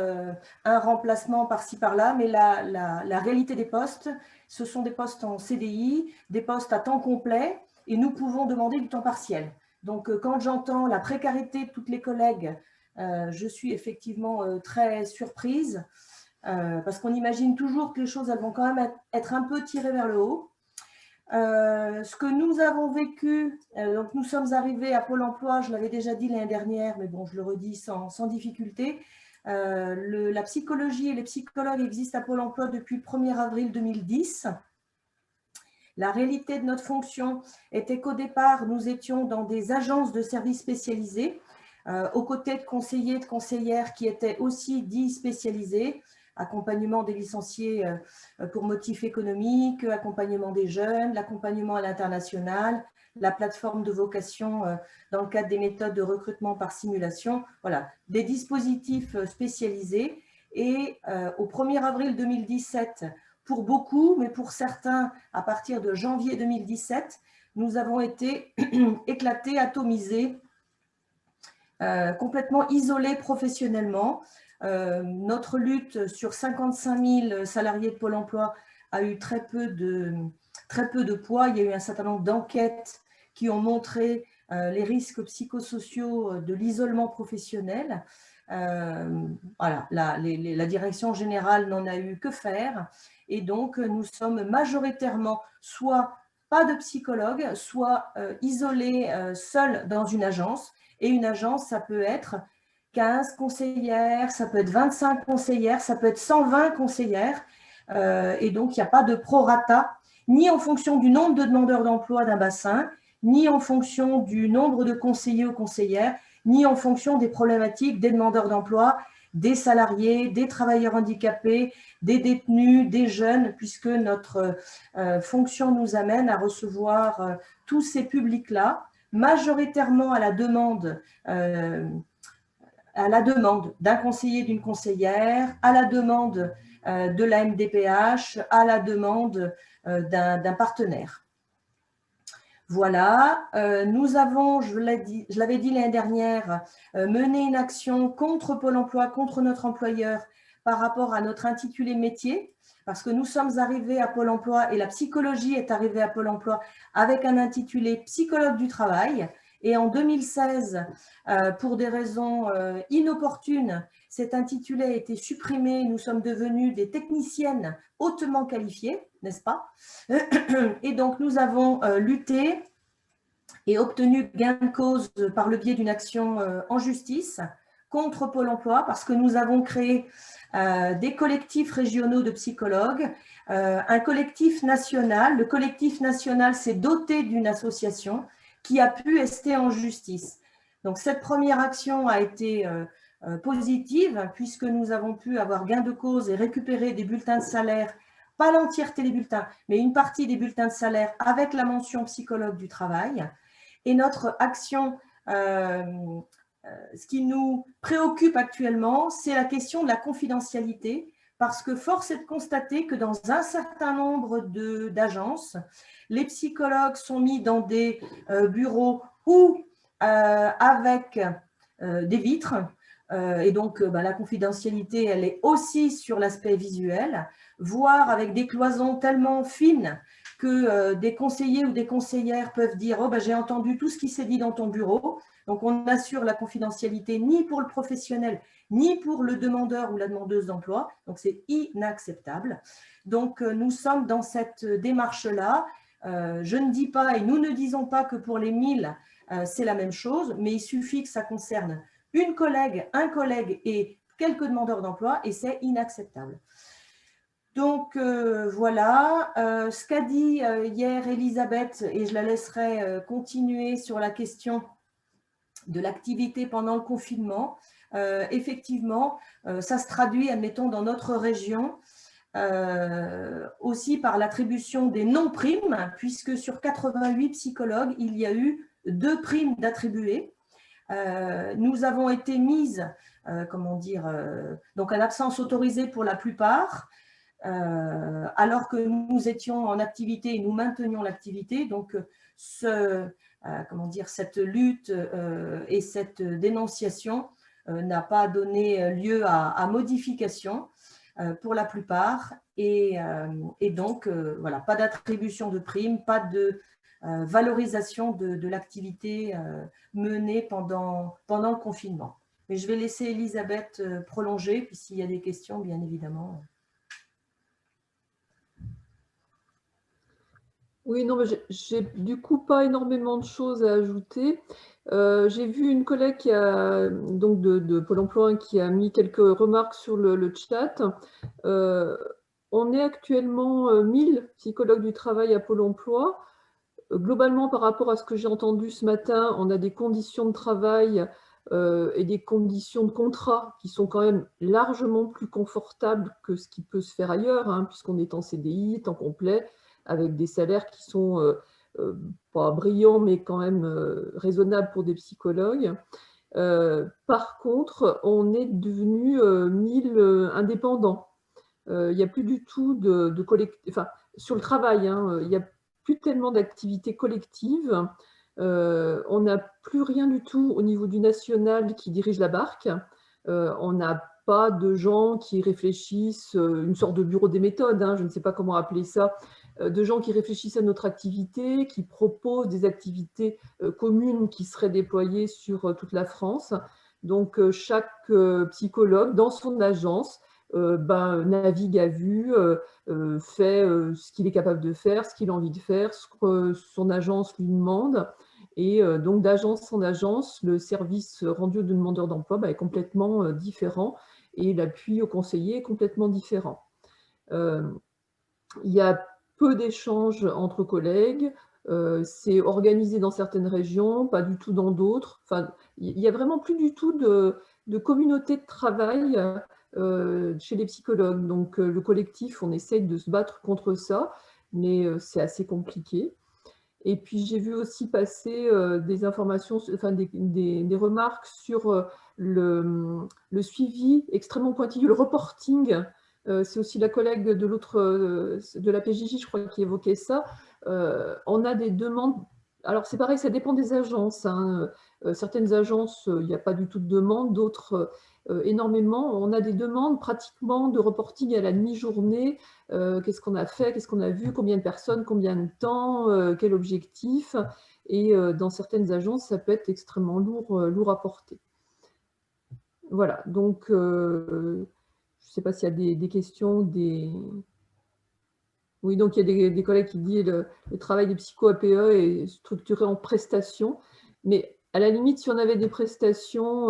[SPEAKER 6] un remplacement par-ci par-là, mais la réalité des postes, ce sont des postes en CDI, des postes à temps complet, et nous pouvons demander du temps partiel. Donc, quand j'entends la précarité de toutes les collègues, je suis effectivement très surprise, parce qu'on imagine toujours que les choses elles vont quand même être un peu tirées vers le haut. Ce que nous avons vécu, donc nous sommes arrivés à Pôle emploi, je l'avais déjà dit l'année dernière, mais bon, je le redis sans difficulté. La psychologie et les psychologues existent à Pôle emploi depuis le 1er avril 2010. La réalité de notre fonction était qu'au départ, nous étions dans des agences de services spécialisés, aux côtés de conseillers et de conseillères qui étaient aussi dits spécialisés. Accompagnement des licenciés pour motifs économiques, accompagnement des jeunes, l'accompagnement à l'international, la plateforme de vocation dans le cadre des méthodes de recrutement par simulation. Voilà, des dispositifs spécialisés. Et au 1er avril 2017, pour beaucoup, mais pour certains, à partir de janvier 2017, nous avons été éclatés, atomisés, complètement isolés professionnellement. Notre lutte sur 55 000 salariés de Pôle emploi a eu très peu de poids. Il y a eu un certain nombre d'enquêtes qui ont montré les risques psychosociaux de l'isolement professionnel. Voilà, la direction générale n'en a eu que faire. Et donc, nous sommes majoritairement soit pas de psychologue, soit isolés seuls dans une agence. Et une agence, ça peut être 15 conseillères, ça peut être 25 conseillères, ça peut être 120 conseillères. Et donc, il n'y a pas de prorata, ni en fonction du nombre de demandeurs d'emploi d'un bassin, ni en fonction du nombre de conseillers ou conseillères, ni en fonction des problématiques des demandeurs d'emploi, des salariés, des travailleurs handicapés, des détenus, des jeunes, puisque notre fonction nous amène à recevoir tous ces publics-là, majoritairement à la demande d'un conseiller, d'une conseillère, à la demande de la MDPH, à la demande d'un partenaire. Voilà, nous avons, je l'avais dit l'année dernière, mené une action contre Pôle emploi, contre notre employeur par rapport à notre intitulé métier, parce que nous sommes arrivés à Pôle emploi et la psychologie est arrivée à Pôle emploi avec un intitulé psychologue du travail. Et en 2016, pour des raisons inopportunes, cet intitulé a été supprimé. Nous sommes devenus des techniciennes hautement qualifiées, n'est-ce pas? Et donc, nous avons lutté et obtenu gain de cause par le biais d'une action en justice contre Pôle emploi, parce que nous avons créé des collectifs régionaux de psychologues, un collectif national. Le collectif national s'est doté d'une association qui a pu ester en justice. Donc, cette première action a été positive, puisque nous avons pu avoir gain de cause et récupérer des bulletins de salaire, pas l'entièreté des bulletins, mais une partie des bulletins de salaire avec la mention psychologue du travail. Et notre action, ce qui nous préoccupe actuellement, c'est la question de la confidentialité, parce que force est de constater que dans un certain nombre d'agences, les psychologues sont mis dans des bureaux ou avec des vitres. Et donc, la confidentialité, elle est aussi sur l'aspect visuel, voire avec des cloisons tellement fines que des conseillers ou des conseillères peuvent dire « Oh, j'ai entendu tout ce qui s'est dit dans ton bureau ». Donc, on assure la confidentialité ni pour le professionnel, ni pour le demandeur ou la demandeuse d'emploi. Donc, c'est inacceptable. Donc, nous sommes dans cette démarche-là. Je ne dis pas, et nous ne disons pas que pour les 1000, c'est la même chose, mais il suffit que ça concerne une collègue, un collègue et quelques demandeurs d'emploi, et c'est inacceptable. Donc, voilà. Ce qu'a dit hier Elisabeth, et je la laisserai continuer sur la question de l'activité pendant le confinement, effectivement, ça se traduit, admettons, dans notre région, aussi par l'attribution des non-primes, puisque sur 88 psychologues, il y a eu 2 primes d'attribuer. Nous avons été mises, donc en absence autorisée pour la plupart, alors que nous étions en activité et nous maintenions l'activité. Donc, cette lutte et cette dénonciation n'a pas donné lieu à modification pour la plupart. Et donc, voilà, pas d'attribution de primes, pas de valorisation de l'activité menée pendant le confinement. Mais je vais laisser Elisabeth prolonger, puis s'il y a des questions, bien évidemment.
[SPEAKER 7] Oui, non, mais j'ai du coup pas énormément de choses à ajouter. J'ai vu une collègue qui a, donc de Pôle emploi qui a mis quelques remarques sur le chat. On est actuellement 1000 psychologues du travail à Pôle emploi. Globalement, par rapport à ce que j'ai entendu ce matin, on a des conditions de travail et des conditions de contrat qui sont quand même largement plus confortables que ce qui peut se faire ailleurs, hein, puisqu'on est en CDI, temps complet, avec des salaires qui sont pas brillant, mais quand même raisonnable pour des psychologues. Par contre, on est devenu 1000 indépendants. Il n'y a plus du tout de collectif, enfin, sur le travail, hein, il n'y a plus tellement d'activités collectives. On n'a plus rien du tout au niveau du national qui dirige la barque. On n'a pas de gens qui réfléchissent, une sorte de bureau des méthodes, hein, je ne sais pas comment appeler ça, de gens qui réfléchissent à notre activité, qui proposent des activités communes qui seraient déployées sur toute la France. Donc, chaque psychologue, dans son agence, navigue à vue, fait ce qu'il est capable de faire, ce qu'il a envie de faire, ce que son agence lui demande. Et donc, d'agence en agence, le service rendu aux demandeurs d'emploi est complètement différent et l'appui aux conseillers est complètement différent. Il y a peu d'échanges entre collègues, c'est organisé dans certaines régions, pas du tout dans d'autres. Enfin, il n'y a vraiment plus du tout de communauté de travail chez les psychologues. Donc, le collectif, on essaye de se battre contre ça, mais c'est assez compliqué. Et puis, j'ai vu aussi passer des informations, enfin des remarques sur le suivi extrêmement pointilleux, le reporting. C'est aussi la collègue de de la PJJ, je crois, qui évoquait ça. On a des demandes. Alors, c'est pareil, ça dépend des agences, hein. Certaines agences, il n'y a pas du tout de demande, d'autres énormément. On a des demandes pratiquement de reporting à la demi-journée. Qu'est-ce qu'on a fait, qu'est-ce qu'on a vu, combien de personnes, combien de temps, quel objectif. Et dans certaines agences, ça peut être extrêmement lourd à porter. Voilà, donc je ne sais pas s'il y a des questions, Oui, donc il y a des collègues qui disent que le travail des psycho-APE est structuré en prestations. Mais à la limite, si on avait des prestations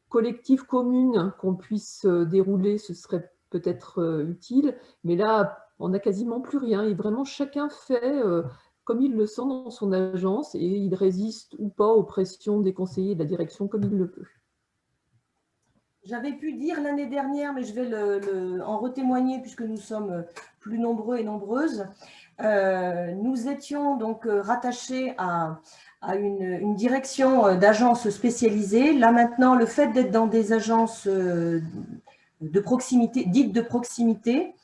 [SPEAKER 7] collectives communes qu'on puisse dérouler, ce serait peut-être utile. Mais là, on n'a quasiment plus rien. Et vraiment, chacun fait comme il le sent dans son agence et il résiste ou pas aux pressions des conseillers et de la direction comme il le peut.
[SPEAKER 6] J'avais pu dire l'année dernière, mais je vais en retémoigner puisque nous sommes plus nombreux et nombreuses. Nous étions donc rattachés à une direction d'agences spécialisées. Là maintenant, le fait d'être dans des agences de proximité, dites de proximité,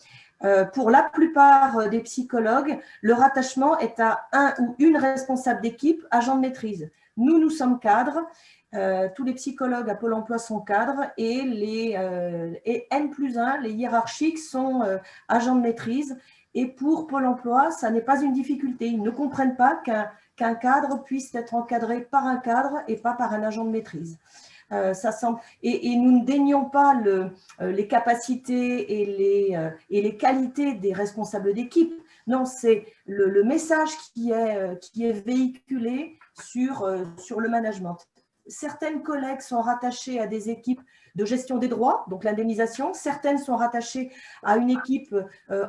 [SPEAKER 6] pour la plupart des psychologues, le rattachement est à un ou une responsable d'équipe, agent de maîtrise. Nous sommes cadres. Tous les psychologues à Pôle emploi sont cadres et N+1, les hiérarchiques, sont agents de maîtrise. Et pour Pôle emploi, ça n'est pas une difficulté. Ils ne comprennent pas qu'un cadre puisse être encadré par un cadre et pas par un agent de maîtrise. Et nous ne dénions pas les capacités et les qualités des responsables d'équipe. Non, c'est le message qui est véhiculé sur le management. Certaines collègues sont rattachées à des équipes de gestion des droits, donc l'indemnisation. Certaines sont rattachées à une équipe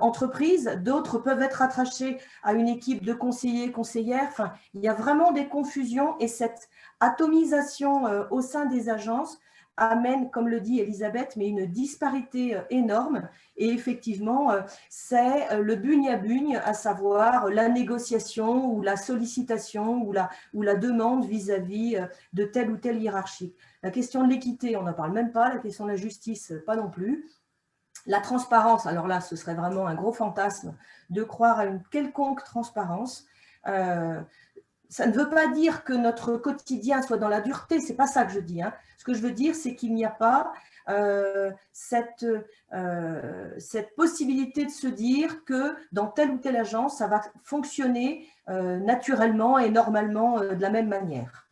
[SPEAKER 6] entreprise. D'autres peuvent être rattachées à une équipe de conseillers, conseillères. Enfin, il y a vraiment des confusions et cette atomisation au sein des agences amène, comme le dit Elisabeth, mais une disparité énorme. Et effectivement, c'est le bugne à bugne, à savoir la négociation ou la sollicitation ou la demande vis-à-vis de telle ou telle hiérarchie. La question de l'équité, on n'en parle même pas. La question de la justice, pas non plus. La transparence, alors là, ce serait vraiment un gros fantasme de croire à une quelconque transparence. Ça ne veut pas dire que notre quotidien soit dans la dureté, ce n'est pas ça que je dis. Hein. Ce que je veux dire, c'est qu'il n'y a pas cette possibilité de se dire que dans telle ou telle agence, ça va fonctionner naturellement et normalement de la même manière.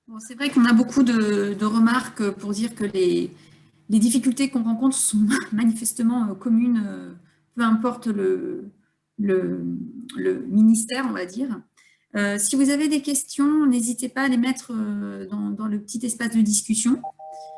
[SPEAKER 4] Bon, c'est vrai qu'on a beaucoup de remarques pour dire que les difficultés qu'on rencontre sont manifestement communes, peu importe le ministère, on va dire. Si vous avez des questions, n'hésitez pas à les mettre dans le petit espace de discussion.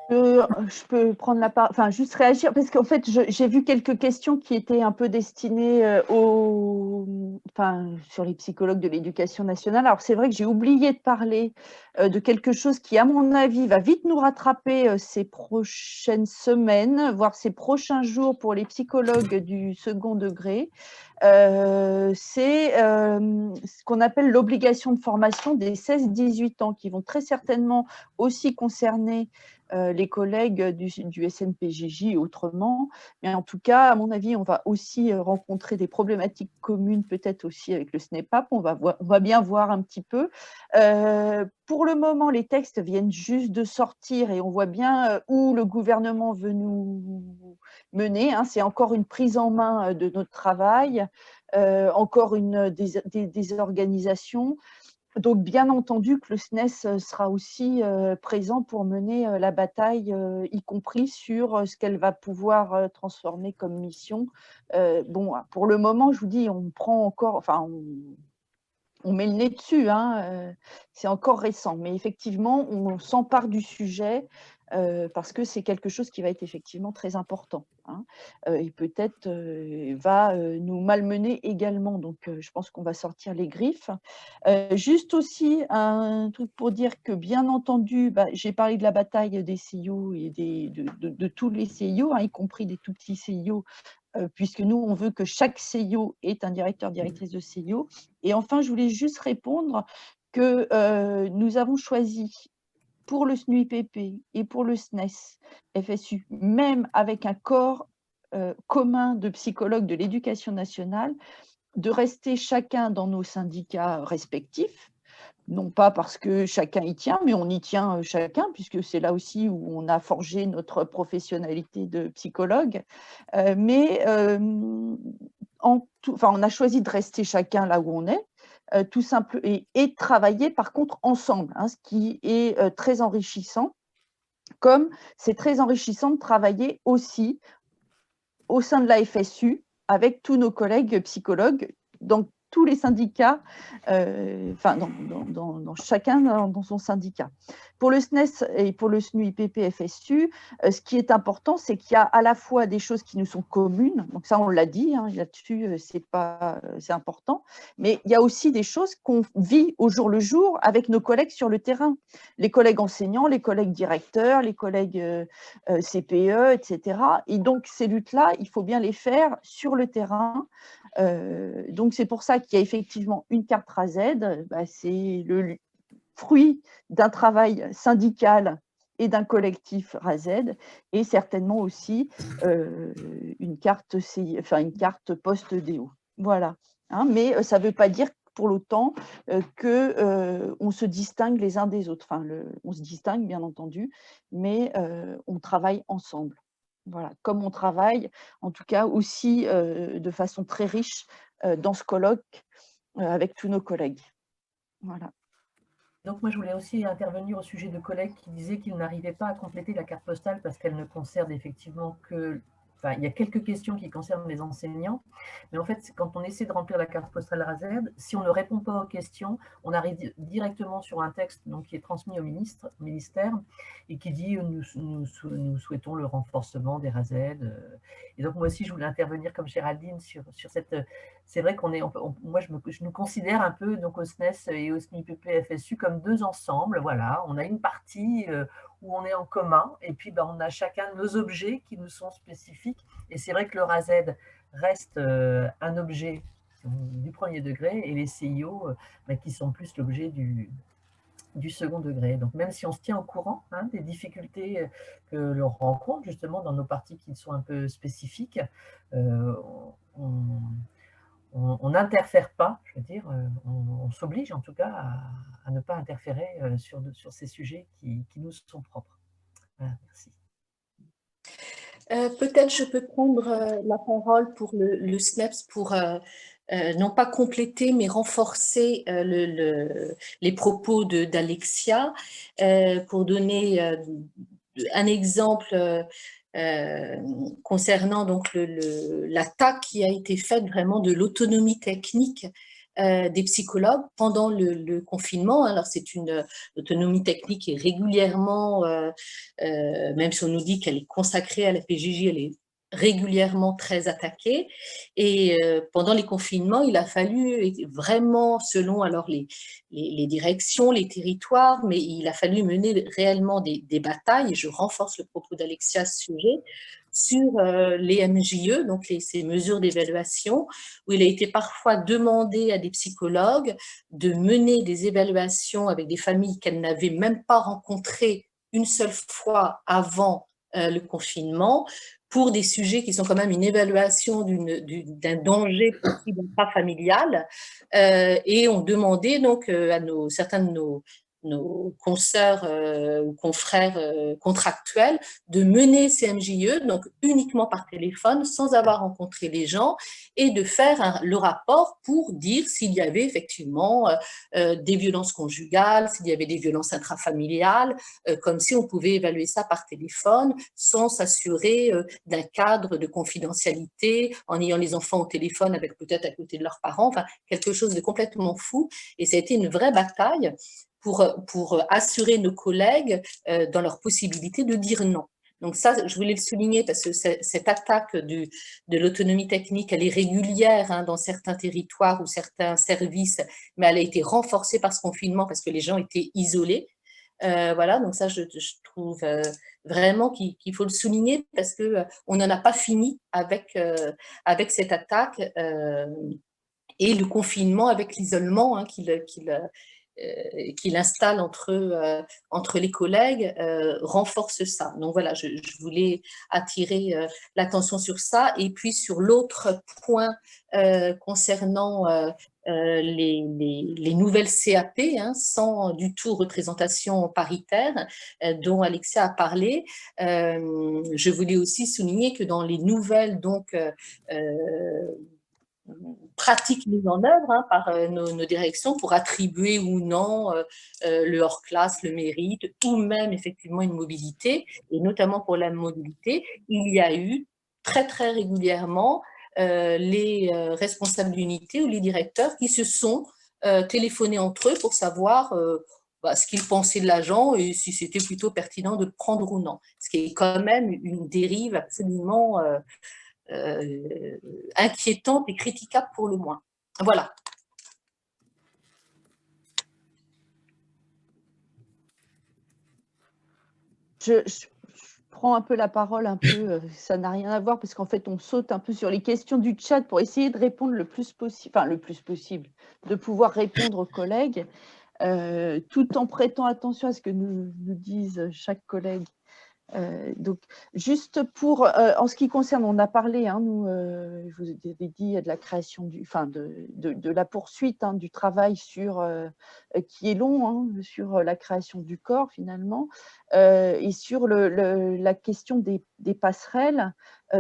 [SPEAKER 3] Je peux prendre la parole, enfin juste réagir, parce qu'en fait, j'ai vu quelques questions qui étaient un peu destinées sur les psychologues de l'éducation nationale. Alors c'est vrai que j'ai oublié de parler de quelque chose qui, à mon avis, va vite nous rattraper ces prochaines semaines, voire ces prochains jours pour les psychologues du second degré. C'est ce qu'on appelle l'obligation de formation des 16-18 ans, qui vont très certainement aussi concerner les collègues du SNPJJ et autrement. Mais en tout cas, à mon avis, on va aussi rencontrer des problématiques communes, peut-être aussi avec le SNEPAP. On va bien voir un petit peu. Pour le moment, les textes viennent juste de sortir et on voit bien où le gouvernement veut nous mener. C'est encore une prise en main de notre travail, encore des organisations. Donc, bien entendu que le SNES sera aussi présent pour mener la bataille, y compris sur ce qu'elle va pouvoir transformer comme mission. Bon, pour le moment, je vous dis, on prend encore, enfin, on met le nez dessus, c'est encore récent. Mais effectivement, on s'empare du sujet parce que c'est quelque chose qui va être effectivement très important et peut-être va nous malmener également. Donc, je pense qu'on va sortir les griffes. Juste aussi un truc pour dire que, bien entendu, j'ai parlé de la bataille des CIO et de tous les CIO, y compris des tout petits CIO, puisque nous, on veut que chaque CIO ait un directeur, directrice de CIO. Et enfin, je voulais juste répondre que nous avons choisi pour le SNUIPP et pour le SNES FSU, même avec un corps commun de psychologues de l'éducation nationale, de rester chacun dans nos syndicats respectifs, non pas parce que chacun y tient, mais on y tient chacun, puisque c'est là aussi où on a forgé notre professionnalité de psychologue. On a choisi de rester chacun là où on est, tout simple, et de travailler par contre ensemble, ce qui est très enrichissant, comme c'est très enrichissant de travailler aussi au sein de la FSU avec tous nos collègues psychologues, dans tous les syndicats, dans chacun dans son syndicat. Pour le SNES et pour le SNUIPP FSU, ce qui est important, c'est qu'il y a à la fois des choses qui nous sont communes, donc ça on l'a dit, là-dessus c'est important, mais il y a aussi des choses qu'on vit au jour le jour avec nos collègues sur le terrain, les collègues enseignants, les collègues directeurs, les collègues CPE, etc. Et donc ces luttes-là, il faut bien les faire sur le terrain. Donc c'est pour ça qu'il y a effectivement une carte RASED, c'est le fruit d'un travail syndical et d'un collectif RASED, et certainement aussi une carte post-DO. Voilà. Mais ça ne veut pas dire pour l'autant qu'on se distingue les uns des autres. On se distingue, bien entendu, mais on travaille ensemble. Voilà, comme on travaille, en tout cas aussi de façon très riche dans ce colloque avec tous nos collègues. Voilà.
[SPEAKER 2] Donc moi, je voulais aussi intervenir au sujet de collègues qui disaient qu'ils n'arrivaient pas à compléter la carte postale parce qu'elle ne concerne effectivement que... Enfin, il y a quelques questions qui concernent les enseignants, mais en fait, quand on essaie de remplir la carte postale RASED, si on ne répond pas aux questions, on arrive directement sur un texte donc, qui est transmis au ministère et qui dit nous souhaitons le renforcement des RASED. Et donc moi aussi, je voulais intervenir comme Géraldine sur cette... C'est vrai qu'on est... Moi, je nous considère un peu donc, au SNES et au SNIPP FSU comme deux ensembles. Voilà, on a une partie où on est en commun, et puis on a chacun nos objets qui nous sont spécifiques. Et c'est vrai que le RASED reste un objet du premier degré, et les CIO qui sont plus l'objet du second degré. Donc même si on se tient au courant des difficultés que l'on rencontre justement dans nos parties qui sont un peu spécifiques, on n'interfère pas, je veux dire, on s'oblige en tout cas à ne pas interférer sur ces sujets qui nous sont propres. Voilà, merci.
[SPEAKER 8] Peut-être je peux prendre la parole pour le SNEPS pour non pas compléter mais renforcer les propos d'Alexia, pour donner un exemple concernant donc l'attaque qui a été faite vraiment de l'autonomie technique des psychologues pendant le confinement. Alors, c'est une autonomie technique qui est régulièrement, même si on nous dit qu'elle est consacrée à la PJJ, elle est régulièrement très attaquée. Et pendant les confinements, il a fallu vraiment, selon alors les directions, les territoires, mais il a fallu mener réellement des batailles, et je renforce le propos d'Alexia à ce sujet, sur les MJE, donc ces mesures d'évaluation, où il a été parfois demandé à des psychologues de mener des évaluations avec des familles qu'elles n'avaient même pas rencontrées une seule fois avant le confinement, pour des sujets qui sont quand même une évaluation d'un danger possible intrafamilial, et on demandait donc à certains de nos consoeurs ou confrères contractuels de mener ces MJE, donc uniquement par téléphone, sans avoir rencontré les gens, et de faire le rapport pour dire s'il y avait effectivement des violences conjugales, s'il y avait des violences intrafamiliales, comme si on pouvait évaluer ça par téléphone, sans s'assurer d'un cadre de confidentialité, en ayant les enfants au téléphone avec peut-être à côté de leurs parents, enfin quelque chose de complètement fou. Et ça a été une vraie bataille pour assurer nos collègues dans leur possibilité de dire non. Donc ça, je voulais le souligner parce que cette attaque de l'autonomie technique, elle est régulière dans certains territoires ou certains services, mais elle a été renforcée par ce confinement parce que les gens étaient isolés. Voilà, donc ça, je trouve vraiment qu'il faut le souligner parce qu'on n'en a pas fini avec cette attaque et le confinement avec l'isolement qu'il installe entre les collègues renforce ça. Donc voilà, je voulais attirer l'attention sur ça. Et puis sur l'autre point concernant les nouvelles CAP, sans du tout représentation paritaire, dont Alexia a parlé, je voulais aussi souligner que dans les nouvelles pratiques mises en œuvre par nos directions pour attribuer ou non le hors-classe, le mérite, ou même effectivement une mobilité, et notamment pour la mobilité, il y a eu très très régulièrement les responsables d'unité ou les directeurs qui se sont téléphonés entre eux pour savoir ce qu'ils pensaient de l'agent et si c'était plutôt pertinent de le prendre ou non. Ce qui est quand même une dérive absolument inquiétante et critiquable pour le moins. Voilà.
[SPEAKER 3] Je prends un peu la parole, ça n'a rien à voir parce qu'en fait on saute un peu sur les questions du chat pour essayer de répondre le plus possible, de pouvoir répondre aux collègues, tout en prêtant attention à ce que nous disent chaque collègue. Donc, juste pour, en ce qui concerne, on a parlé, nous, je vous avais dit de la création, de la poursuite du travail qui est long, sur la création du corps finalement, et sur la question des passerelles.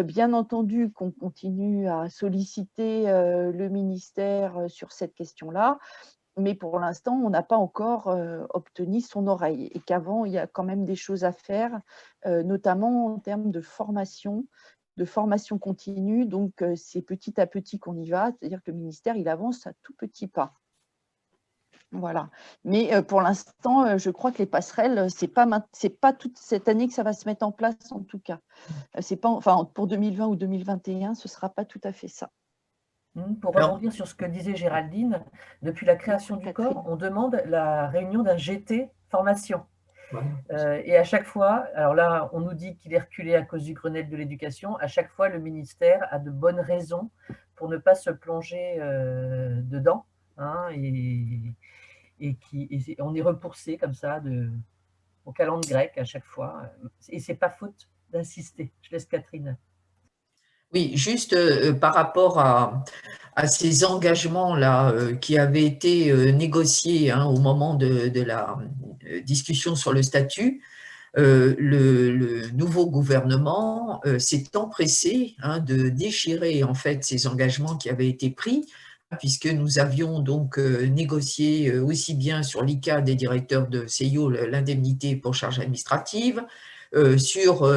[SPEAKER 3] Bien entendu qu'on continue à solliciter le ministère sur cette question-là. Mais pour l'instant, on n'a pas encore obtenu son oreille et qu'avant, il y a quand même des choses à faire, notamment en termes de formation continue. Donc, c'est petit à petit qu'on y va, c'est-à-dire que le ministère, il avance à tout petits pas. Voilà. Mais pour l'instant, je crois que les passerelles, c'est pas toute cette année que ça va se mettre en place, en tout cas. C'est pas, pour 2020 ou 2021, ce ne sera pas tout à fait ça.
[SPEAKER 2] Pour rebondir sur ce que disait Géraldine, depuis la création du corps, on demande la réunion d'un GT formation. Et à chaque fois, alors là, on nous dit qu'il est reculé à cause du Grenelle de l'éducation. À chaque fois, le ministère a de bonnes raisons pour ne pas se plonger dedans. Et on est repoussé comme ça au calendrier grec à chaque fois. Et ce n'est pas faute d'insister. Je laisse Catherine.
[SPEAKER 9] Oui, juste par rapport à ces engagements-là qui avaient été négociés au moment de la discussion sur le statut, le nouveau gouvernement s'est empressé de déchirer en fait ces engagements qui avaient été pris, puisque nous avions donc négocié aussi bien sur l'ICA des directeurs de CIO l'indemnité pour charges administratives, sur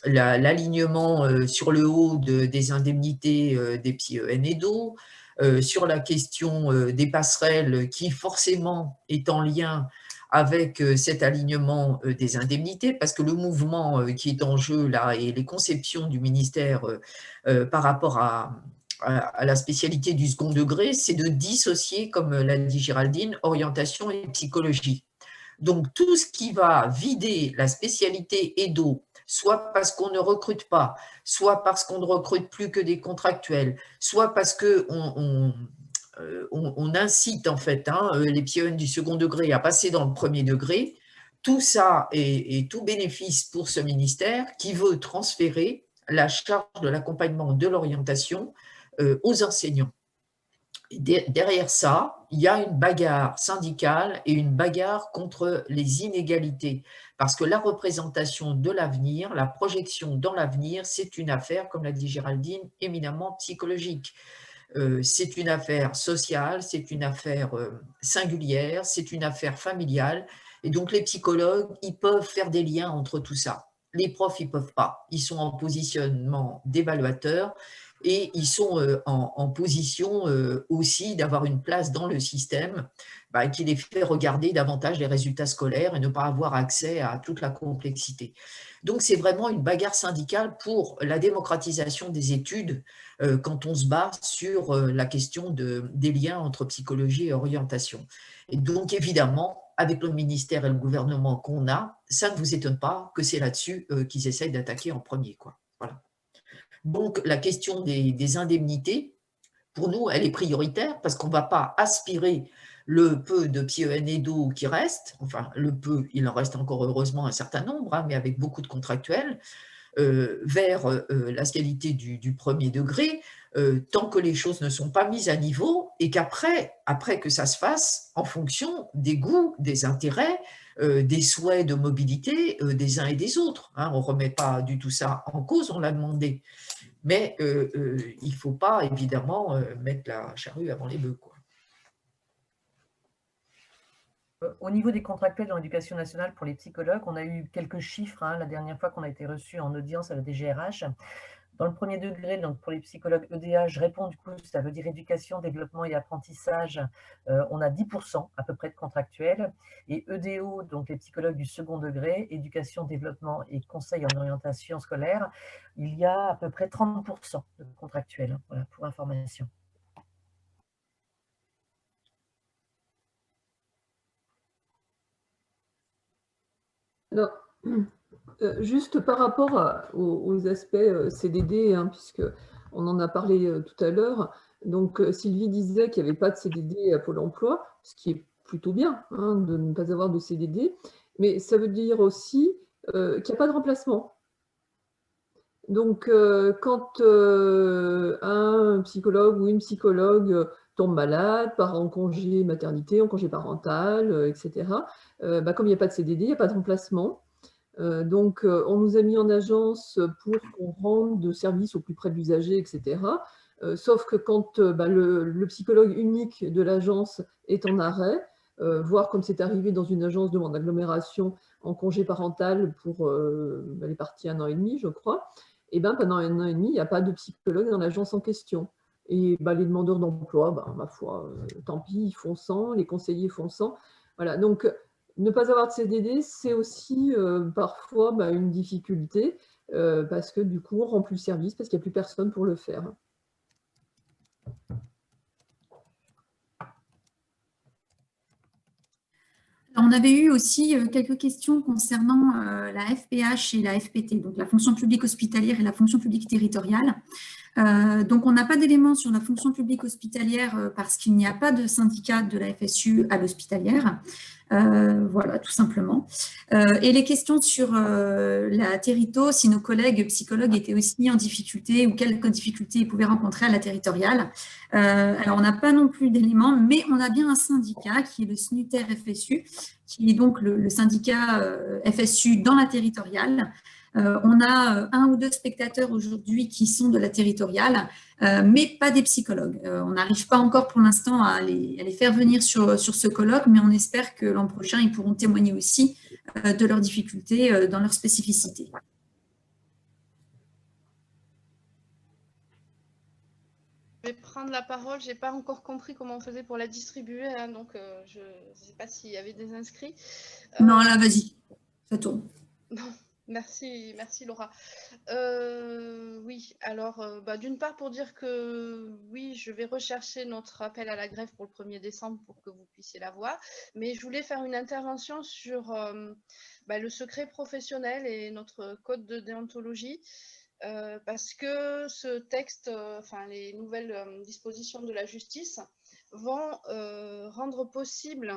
[SPEAKER 9] l'alignement sur le haut des indemnités des psy EN-EDO, sur la question des passerelles qui forcément est en lien avec cet alignement des indemnités, parce que le mouvement qui est en jeu là et les conceptions du ministère par rapport à la spécialité du second degré, c'est de dissocier, comme l'a dit Géraldine, orientation et psychologie. Donc, tout ce qui va vider la spécialité EDO, soit parce qu'on ne recrute pas, soit parce qu'on ne recrute plus que des contractuels, soit parce qu'on incite en fait les PIEN du second degré à passer dans le premier degré, tout ça est tout bénéfice pour ce ministère qui veut transférer la charge de l'accompagnement de l'orientation aux enseignants. Derrière ça, il y a une bagarre syndicale et une bagarre contre les inégalités. Parce que la représentation de l'avenir, la projection dans l'avenir, c'est une affaire, comme l'a dit Géraldine, éminemment psychologique. C'est une affaire sociale, c'est une affaire singulière, c'est une affaire familiale. Et donc, les psychologues, ils peuvent faire des liens entre tout ça. Les profs, ils ne peuvent pas. Ils sont en positionnement d'évaluateurs. Et ils sont en position aussi d'avoir une place dans le système qui les fait regarder davantage les résultats scolaires et ne pas avoir accès à toute la complexité. Donc, c'est vraiment une bagarre syndicale pour la démocratisation des études quand on se bat sur la question des liens entre psychologie et orientation. Et donc, évidemment, avec le ministère et le gouvernement qu'on a, ça ne vous étonne pas que c'est là-dessus qu'ils essayent d'attaquer en premier, quoi. Voilà. Donc, la question des indemnités, pour nous, elle est prioritaire parce qu'on ne va pas aspirer le peu de PIEN EDO qui reste, enfin le peu, il en reste encore heureusement un certain nombre, mais avec beaucoup de contractuels, vers la qualité du premier degré, tant que les choses ne sont pas mises à niveau et qu'après que ça se fasse en fonction des goûts, des intérêts, des souhaits de mobilité des uns et des autres. On ne remet pas du tout ça en cause, on l'a demandé. Mais il ne faut pas, évidemment, mettre la charrue avant les bœufs, quoi.
[SPEAKER 2] Au niveau des contractuels dans l'éducation nationale pour les psychologues, on a eu quelques chiffres la dernière fois qu'on a été reçu en audience à la DGRH. Dans le premier degré, donc pour les psychologues EDA, je réponds du coup, ça veut dire éducation, développement et apprentissage, on a 10% à peu près de contractuels. Et EDO, donc les psychologues du second degré, éducation, développement et conseil en orientation scolaire, il y a à peu près 30% de contractuels, voilà, pour information.
[SPEAKER 7] Alors, juste par rapport aux aspects CDD, puisqu'on en a parlé tout à l'heure, donc Sylvie disait qu'il n'y avait pas de CDD à Pôle emploi, ce qui est plutôt bien de ne pas avoir de CDD, mais ça veut dire aussi qu'il n'y a pas de remplacement. Donc, quand un psychologue ou une psychologue tombe malade, part en congé maternité, en congé parental, etc., comme il n'y a pas de CDD, il n'y a pas de remplacement. Donc, on nous a mis en agence pour qu'on rende de service au plus près de l'usager, etc. Sauf que quand le psychologue unique de l'agence est en arrêt, voire comme c'est arrivé dans une agence de mon agglomération en congé parental pour les parties 1 an et demi, je crois, et pendant 1 an et demi, il n'y a pas de psychologue dans l'agence en question. Et les demandeurs d'emploi, ma foi, tant pis, ils font sans, les conseillers font sans. Voilà, donc ne pas avoir de CDD, c'est aussi parfois une difficulté parce que du coup, on ne rend plus le service parce qu'il n'y a plus personne pour le faire.
[SPEAKER 4] On avait eu aussi quelques questions concernant la FPH et la FPT, donc la fonction publique hospitalière et la fonction publique territoriale. Donc, on n'a pas d'éléments sur la fonction publique hospitalière parce qu'il n'y a pas de syndicat de la FSU à l'hospitalière. Voilà, tout simplement. Et les questions sur la territo, si nos collègues psychologues étaient aussi en difficulté ou quelles difficultés ils pouvaient rencontrer à la territoriale. Alors, on n'a pas non plus d'éléments, mais on a bien un syndicat qui est le SNUTER FSU, qui est donc le syndicat FSU dans la territoriale. On a 1 ou 2 spectateurs aujourd'hui qui sont de la territoriale, mais pas des psychologues. On n'arrive pas encore pour l'instant à les faire venir sur ce colloque, mais on espère que l'an prochain, ils pourront témoigner aussi de leurs difficultés dans leurs spécificités.
[SPEAKER 5] vais prendre la parole. Je n'ai pas encore compris comment on faisait pour la distribuer, hein, donc je ne sais pas s'il y avait des inscrits.
[SPEAKER 4] Non, là, vas-y, ça tourne.
[SPEAKER 5] Non, merci Laura. Oui, alors d'une part pour dire que oui, je vais rechercher notre appel à la grève pour le 1er décembre pour que vous puissiez la voir, mais je voulais faire une intervention sur le secret professionnel et notre code de déontologie. Parce que ce texte, les nouvelles dispositions de la justice vont rendre possible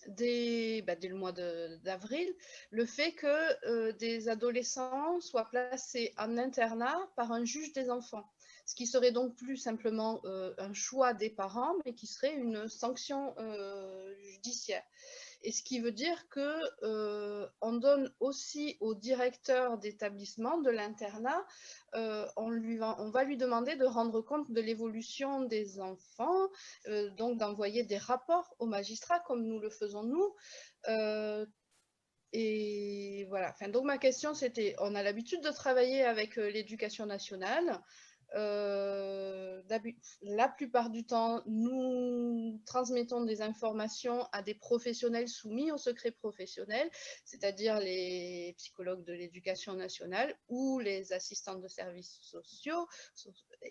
[SPEAKER 5] dès le mois d'avril le fait que des adolescents soient placés en internat par un juge des enfants. Ce qui serait donc plus simplement un choix des parents, mais qui serait une sanction judiciaire. Et ce qui veut dire qu'on donne aussi au directeur d'établissement de l'internat, on va lui demander de rendre compte de l'évolution des enfants, donc d'envoyer des rapports aux magistrats comme nous le faisons nous. Et voilà. Donc ma question c'était, on a l'habitude de travailler avec l'éducation nationale. La plupart du temps, nous transmettons des informations à des professionnels soumis au secret professionnel, c'est-à-dire les psychologues de l'éducation nationale ou les assistants de services sociaux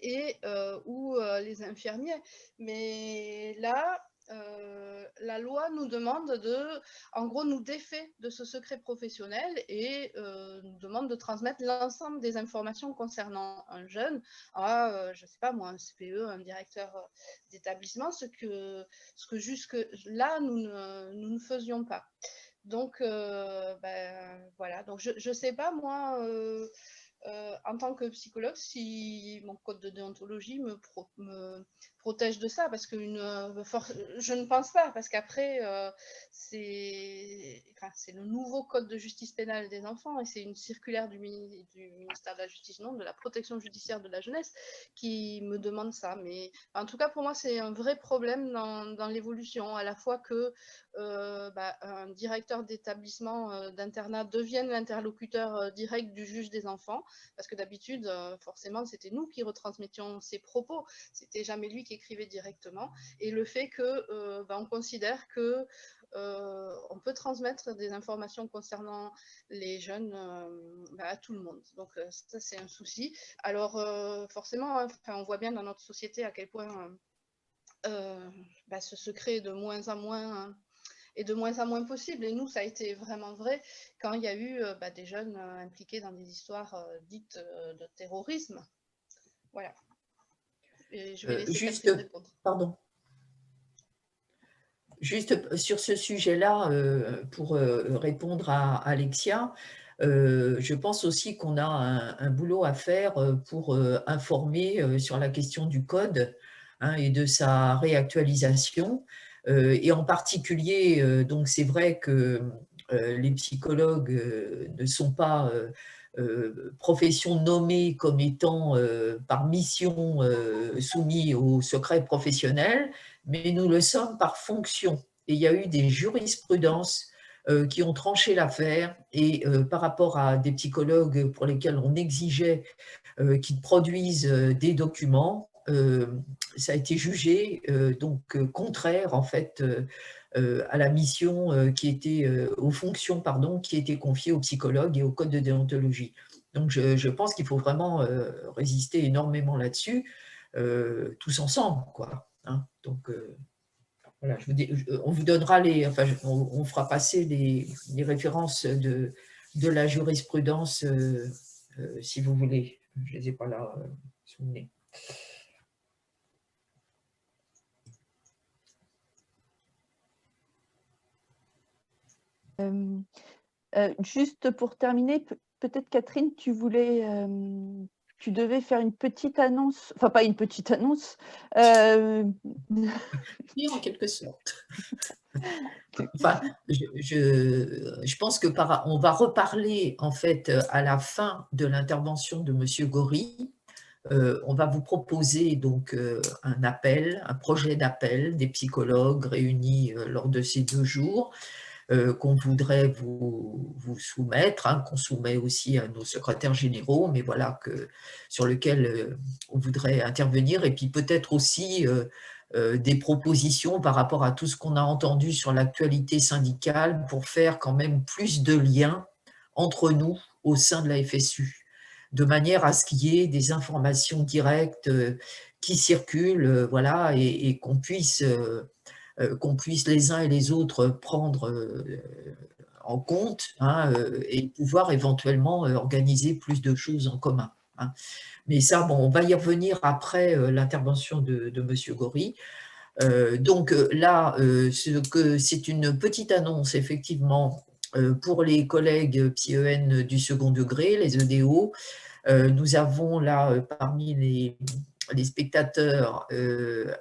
[SPEAKER 5] et ou les infirmiers. Mais là, la loi nous demande en gros, nous défait de ce secret professionnel et nous demande de transmettre l'ensemble des informations concernant un jeune à, je ne sais pas moi, un CPE, un directeur d'établissement, ce que jusque là, nous ne faisions pas. Donc, voilà. Donc, je ne sais pas, moi, en tant que psychologue, si mon code de déontologie me protège de ça, parce que je ne pense pas, parce qu'après, c'est le nouveau code de justice pénale des enfants, et c'est une circulaire du ministère de la Justice, non, de la protection judiciaire de la jeunesse, qui me demande ça. Mais en tout cas, pour moi, c'est un vrai problème dans l'évolution, à la fois que un directeur d'établissement d'internat devienne l'interlocuteur direct du juge des enfants, parce que d'habitude, forcément, c'était nous qui retransmettions ses propos, c'était jamais lui qui écrivait directement, et le fait que on considère que on peut transmettre des informations concernant les jeunes à tout le monde. Donc ça, c'est un souci. Alors forcément, on voit bien dans notre société à quel point ce secret est de moins en moins possible. Et nous, ça a été vraiment vrai quand il y a eu des jeunes impliqués dans des histoires dites de terrorisme. Voilà. Et je vais laisser Catherine répondre.
[SPEAKER 9] Pardon. Juste sur ce sujet-là, pour répondre à Alexia, je pense aussi qu'on a un boulot à faire pour informer sur la question du code et de sa réactualisation. Et en particulier, donc c'est vrai que les psychologues ne sont pas professions nommées comme étant par mission soumis au secret professionnel, mais nous le sommes par fonction. Et il y a eu des jurisprudences qui ont tranché l'affaire, et par rapport à des psychologues pour lesquels on exigeait qu'ils produisent des documents, ça a été jugé contraire en fait à la mission qui était, aux fonctions qui étaient confiées aux psychologues et au code de déontologie. Donc je pense qu'il faut vraiment résister énormément là-dessus, tous ensemble, quoi. Donc voilà, on vous donnera on fera passer les références de la jurisprudence si vous voulez. Je ne les ai pas là sous le nez.
[SPEAKER 3] Juste pour terminer, peut-être Catherine, tu devais faire une petite annonce, enfin pas une petite annonce.
[SPEAKER 9] Oui, en quelque sorte. Enfin, je pense que on va reparler en fait à la fin de l'intervention de Monsieur Gori. On va vous proposer donc un projet d'appel des psychologues réunis lors de ces 2 jours. qu'on voudrait vous soumettre, hein, qu'on soumet aussi à nos secrétaires généraux, mais voilà, sur lequel on voudrait intervenir, et puis peut-être aussi des propositions par rapport à tout ce qu'on a entendu sur l'actualité syndicale pour faire quand même plus de liens entre nous au sein de la FSU, de manière à ce qu'il y ait des informations directes qui circulent, voilà, et qu'on puisse les uns et les autres prendre en compte, hein, et pouvoir éventuellement organiser plus de choses en commun, hein. Mais ça, bon, on va y revenir après l'intervention de M. Gory. Donc là, c'est une petite annonce, effectivement, pour les collègues PSYEN du second degré, les EDO. Nous avons là, parmi les spectateurs,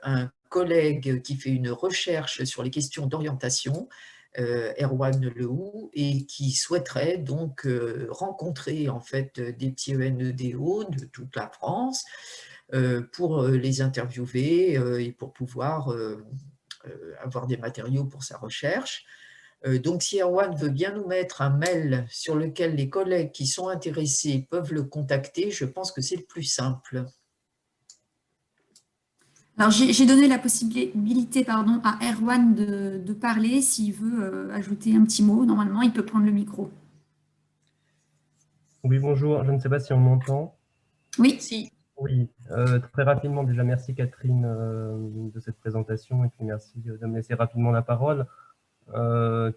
[SPEAKER 9] un collègue qui fait une recherche sur les questions d'orientation, Erwan Lehou, et qui souhaiterait donc rencontrer en fait des PSYEN EDO de toute la France pour les interviewer et pour pouvoir avoir des matériaux pour sa recherche. Donc, si Erwan veut bien nous mettre un mail sur lequel les collègues qui sont intéressés peuvent le contacter, je pense que c'est le plus simple.
[SPEAKER 4] Alors, j'ai donné la possibilité à Erwan de parler. S'il veut ajouter un petit mot, normalement, il peut prendre le micro.
[SPEAKER 10] Oui, bonjour. Je ne sais pas si on m'entend.
[SPEAKER 4] Oui.
[SPEAKER 9] Si.
[SPEAKER 10] Oui, très rapidement, déjà, merci Catherine de cette présentation, et puis merci de me laisser rapidement la parole.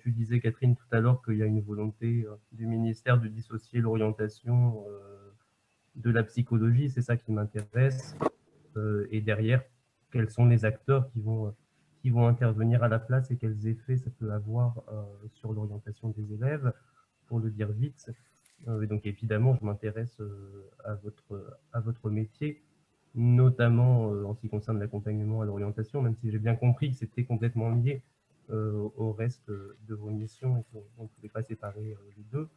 [SPEAKER 10] Tu disais, Catherine, tout à l'heure qu'il y a une volonté du ministère de dissocier l'orientation de la psychologie. C'est ça qui m'intéresse. Et derrière, quels sont les acteurs qui vont intervenir à la place et quels effets ça peut avoir sur l'orientation des élèves, pour le dire vite. Et donc évidemment, je m'intéresse à votre métier, notamment en ce qui concerne l'accompagnement à l'orientation, même si j'ai bien compris que c'était complètement lié au reste de vos missions et qu'on ne pouvait pas séparer les deux.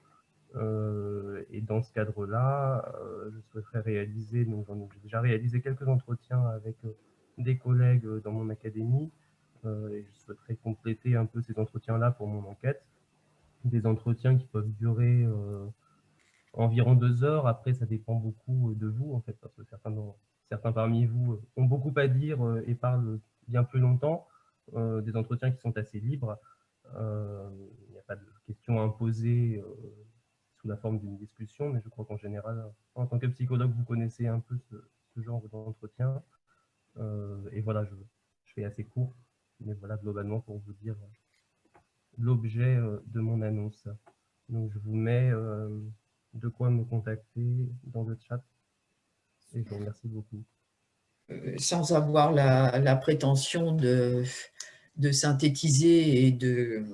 [SPEAKER 10] Et dans ce cadre-là, je souhaiterais réaliser, donc j'en ai déjà réalisé quelques entretiens avec des collègues dans mon académie, et je souhaiterais compléter un peu ces entretiens-là pour mon enquête. Des entretiens qui peuvent durer environ 2 heures. Après, ça dépend beaucoup de vous, en fait, parce que certains parmi vous ont beaucoup à dire et parlent bien plus longtemps. Des entretiens qui sont assez libres. Il n'y a pas de questions imposées sous la forme d'une discussion, mais je crois qu'en général, en tant que psychologue, vous connaissez un peu ce genre d'entretien. Et voilà, je fais assez court, mais voilà, globalement, pour vous dire l'objet de mon annonce. Donc, je vous mets de quoi me contacter dans le chat, et je vous remercie beaucoup.
[SPEAKER 9] Sans avoir la prétention de synthétiser et de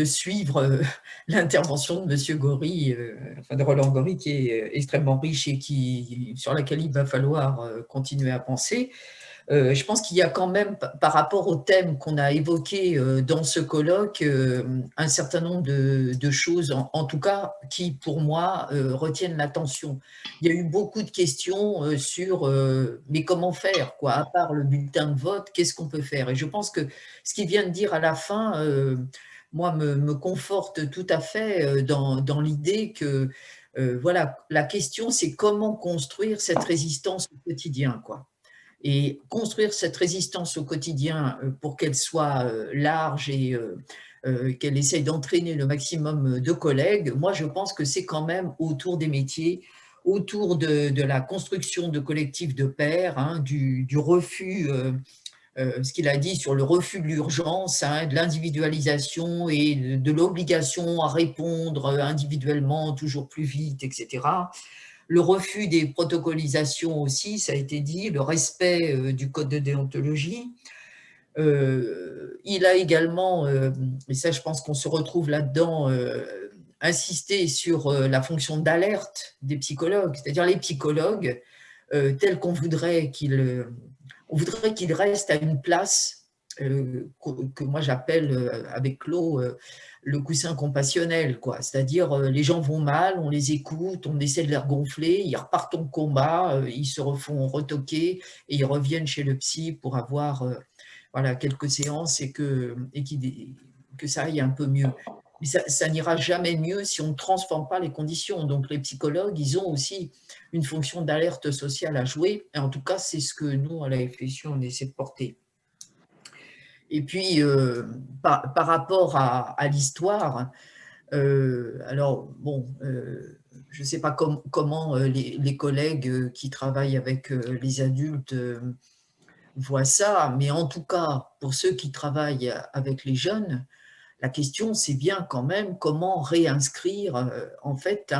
[SPEAKER 9] suivre l'intervention de M. Gory, enfin de Roland Gory, qui est extrêmement riche et sur laquelle il va falloir continuer à penser. Je pense qu'il y a quand même, par rapport au thème qu'on a évoqué dans ce colloque, un certain nombre de choses, en tout cas, qui, pour moi, retiennent l'attention. Il y a eu beaucoup de questions sur mais comment faire, quoi, à part le bulletin de vote, qu'est-ce qu'on peut faire? Et je pense que ce qu'il vient de dire à la fin, moi, me conforte tout à fait dans l'idée que, voilà, la question, c'est comment construire cette résistance au quotidien, quoi. Et construire cette résistance au quotidien pour qu'elle soit large et qu'elle essaye d'entraîner le maximum de collègues, moi je pense que c'est quand même autour des métiers, autour de la construction de collectifs de pairs, hein, du refus, ce qu'il a dit sur le refus de l'urgence, hein, de l'individualisation et de l'obligation à répondre individuellement toujours plus vite, etc. Le refus des protocolisations aussi, ça a été dit, le respect du code de déontologie. Il a également, et ça je pense qu'on se retrouve là-dedans, insisté sur la fonction d'alerte des psychologues, c'est-à-dire les psychologues, tels qu'on voudrait qu'ils restent à une place que moi j'appelle avec Claude le coussin compassionnel, quoi. C'est-à-dire les gens vont mal, on les écoute, on essaie de les regonfler, ils repartent en combat, ils se refont retoquer et ils reviennent chez le psy pour avoir voilà, quelques séances et que ça aille un peu mieux. Mais ça n'ira jamais mieux si on ne transforme pas les conditions. Donc les psychologues, ils ont aussi une fonction d'alerte sociale à jouer. Et en tout cas, c'est ce que nous, à la FSU, on essaie de porter. Et puis, par rapport à l'histoire, alors, bon, je ne sais pas comment les collègues qui travaillent avec les adultes voient ça, mais en tout cas, pour ceux qui travaillent avec les jeunes, la question, c'est bien quand même comment réinscrire, en fait,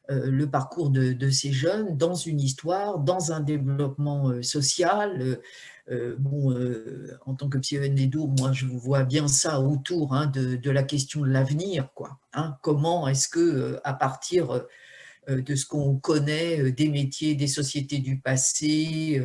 [SPEAKER 9] le parcours de ces jeunes dans une histoire, dans un développement social. En tant que psychologue d'Edo, moi, je vois bien ça autour de la question de l'avenir, quoi. Comment est-ce que, à partir de ce qu'on connaît des métiers, des sociétés du passé,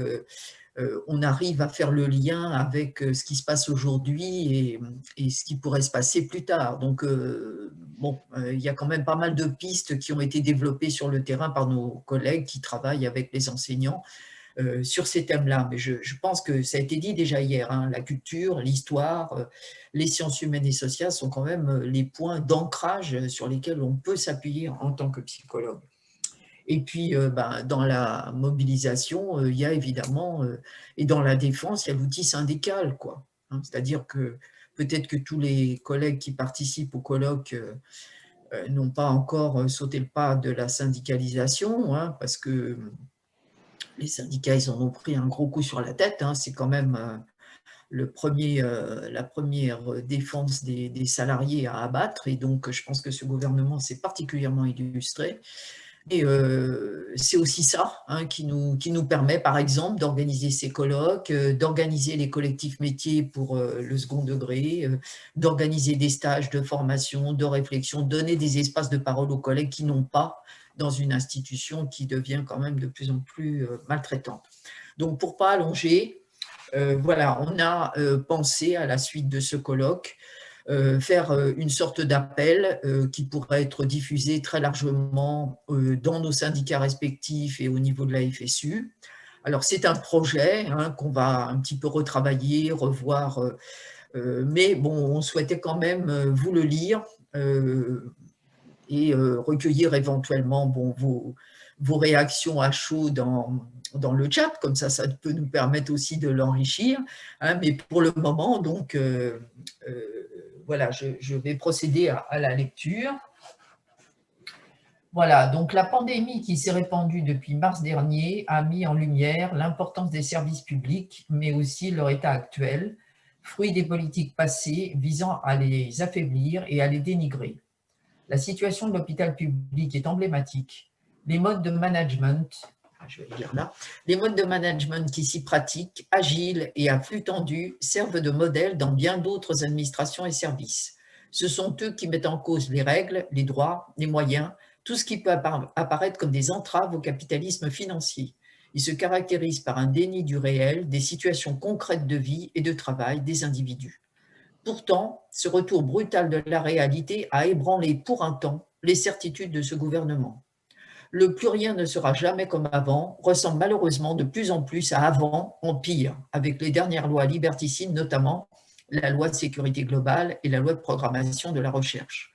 [SPEAKER 9] on arrive à faire le lien avec ce qui se passe aujourd'hui et ce qui pourrait se passer plus tard. Donc, il y a quand même pas mal de pistes qui ont été développées sur le terrain par nos collègues qui travaillent avec les enseignants sur ces thèmes-là. Mais je pense que ça a été dit déjà hier, la culture, l'histoire, les sciences humaines et sociales sont quand même les points d'ancrage sur lesquels on peut s'appuyer en tant que psychologue. Et puis, dans la mobilisation, il y a évidemment, et dans la défense, il y a l'outil syndical, quoi. C'est-à-dire que peut-être que tous les collègues qui participent au colloque n'ont pas encore sauté le pas de la syndicalisation, parce que les syndicats, ils en ont pris un gros coup sur la tête. C'est quand même la première défense des salariés à abattre. Et donc, je pense que ce gouvernement s'est particulièrement illustré. Et c'est aussi ça qui nous permet, par exemple, d'organiser ces colloques, d'organiser les collectifs métiers pour le second degré, d'organiser des stages de formation, de réflexion, donner des espaces de parole aux collègues qui n'ont pas dans une institution qui devient quand même de plus en plus maltraitante. Donc, pour ne pas allonger, voilà, on a pensé à la suite de ce colloque faire une sorte d'appel qui pourrait être diffusé très largement dans nos syndicats respectifs et au niveau de la FSU. Alors, c'est un projet qu'on va un petit peu retravailler, revoir, mais bon, on souhaitait quand même vous le lire et recueillir éventuellement vos réactions à chaud dans le chat, comme ça peut nous permettre aussi de l'enrichir. Mais pour le moment, donc, voilà, je vais procéder à la lecture. Voilà, donc la pandémie qui s'est répandue depuis mars dernier a mis en lumière l'importance des services publics, mais aussi leur état actuel, fruit des politiques passées visant à les affaiblir et à les dénigrer. La situation de l'hôpital public est emblématique. Les modes de management, je vais lire là, les modes de management qui s'y pratiquent, agiles et à flux tendu, servent de modèle dans bien d'autres administrations et services. Ce sont eux qui mettent en cause les règles, les droits, les moyens, tout ce qui peut apparaître comme des entraves au capitalisme financier. Ils se caractérisent par un déni du réel, des situations concrètes de vie et de travail des individus. Pourtant, ce retour brutal de la réalité a ébranlé pour un temps les certitudes de ce gouvernement. Le plus rien ne sera jamais comme avant ressemble malheureusement de plus en plus à avant en pire, avec les dernières lois liberticides, notamment la loi de sécurité globale et la loi de programmation de la recherche.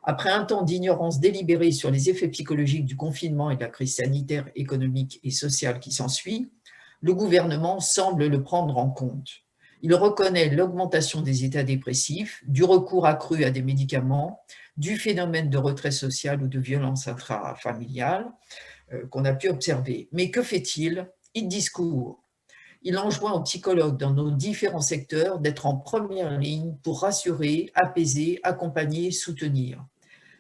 [SPEAKER 9] Après un temps d'ignorance délibérée sur les effets psychologiques du confinement et de la crise sanitaire, économique et sociale qui s'ensuit, le gouvernement semble le prendre en compte. Il reconnaît l'augmentation des états dépressifs, du recours accru à des médicaments, du phénomène de retrait social ou de violence intrafamiliale qu'on a pu observer. Mais que fait-il? Il discourt. Il enjoint aux psychologues dans nos différents secteurs d'être en première ligne pour rassurer, apaiser, accompagner, soutenir.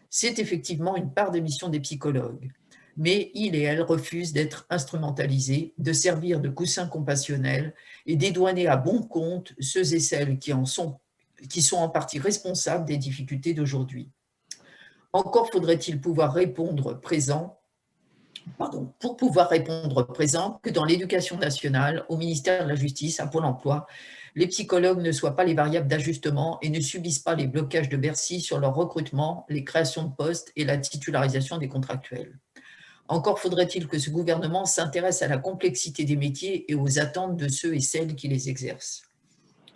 [SPEAKER 9] C'est effectivement une part des missions des psychologues. Mais ils et elles refusent d'être instrumentalisés, de servir de coussin compassionnel et dédouaner à bon compte ceux et celles qui sont en partie responsables des difficultés d'aujourd'hui. Encore faudrait-il pouvoir répondre présent, que dans l'éducation nationale, au ministère de la Justice, à Pôle emploi, les psychologues ne soient pas les variables d'ajustement et ne subissent pas les blocages de Bercy sur leur recrutement, les créations de postes et la titularisation des contractuels. Encore faudrait-il que ce gouvernement s'intéresse à la complexité des métiers et aux attentes de ceux et celles qui les exercent.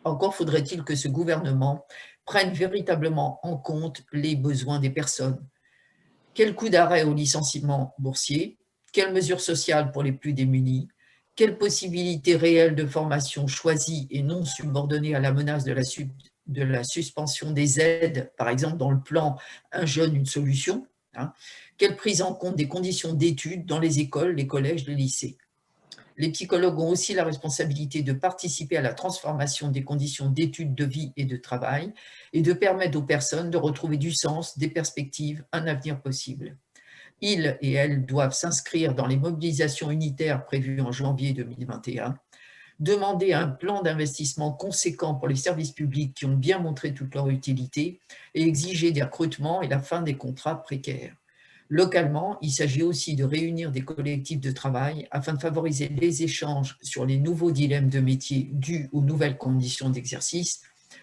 [SPEAKER 9] encore faudrait-il que ce gouvernement prenne véritablement en compte les besoins des personnes. Quel coup d'arrêt au licenciement boursier? Quelles mesures sociales pour les plus démunis? Quelles possibilités réelles de formation choisies et non subordonnées à la menace de la suspension des aides, par exemple dans le plan « Un jeune, une solution » Quelle prise en compte des conditions d'études dans les écoles, les collèges, les lycées? Les psychologues ont aussi la responsabilité de participer à la transformation des conditions d'études, de vie et de travail et de permettre aux personnes de retrouver du sens, des perspectives, un avenir possible. Ils et elles doivent s'inscrire dans les mobilisations unitaires prévues en janvier 2021, demander un plan d'investissement conséquent pour les services publics qui ont bien montré toute leur utilité et exiger des recrutements et la fin des contrats précaires. Localement, il s'agit aussi de réunir des collectifs de travail afin de favoriser les échanges sur les nouveaux dilemmes de métier dus aux nouvelles conditions d'exercice,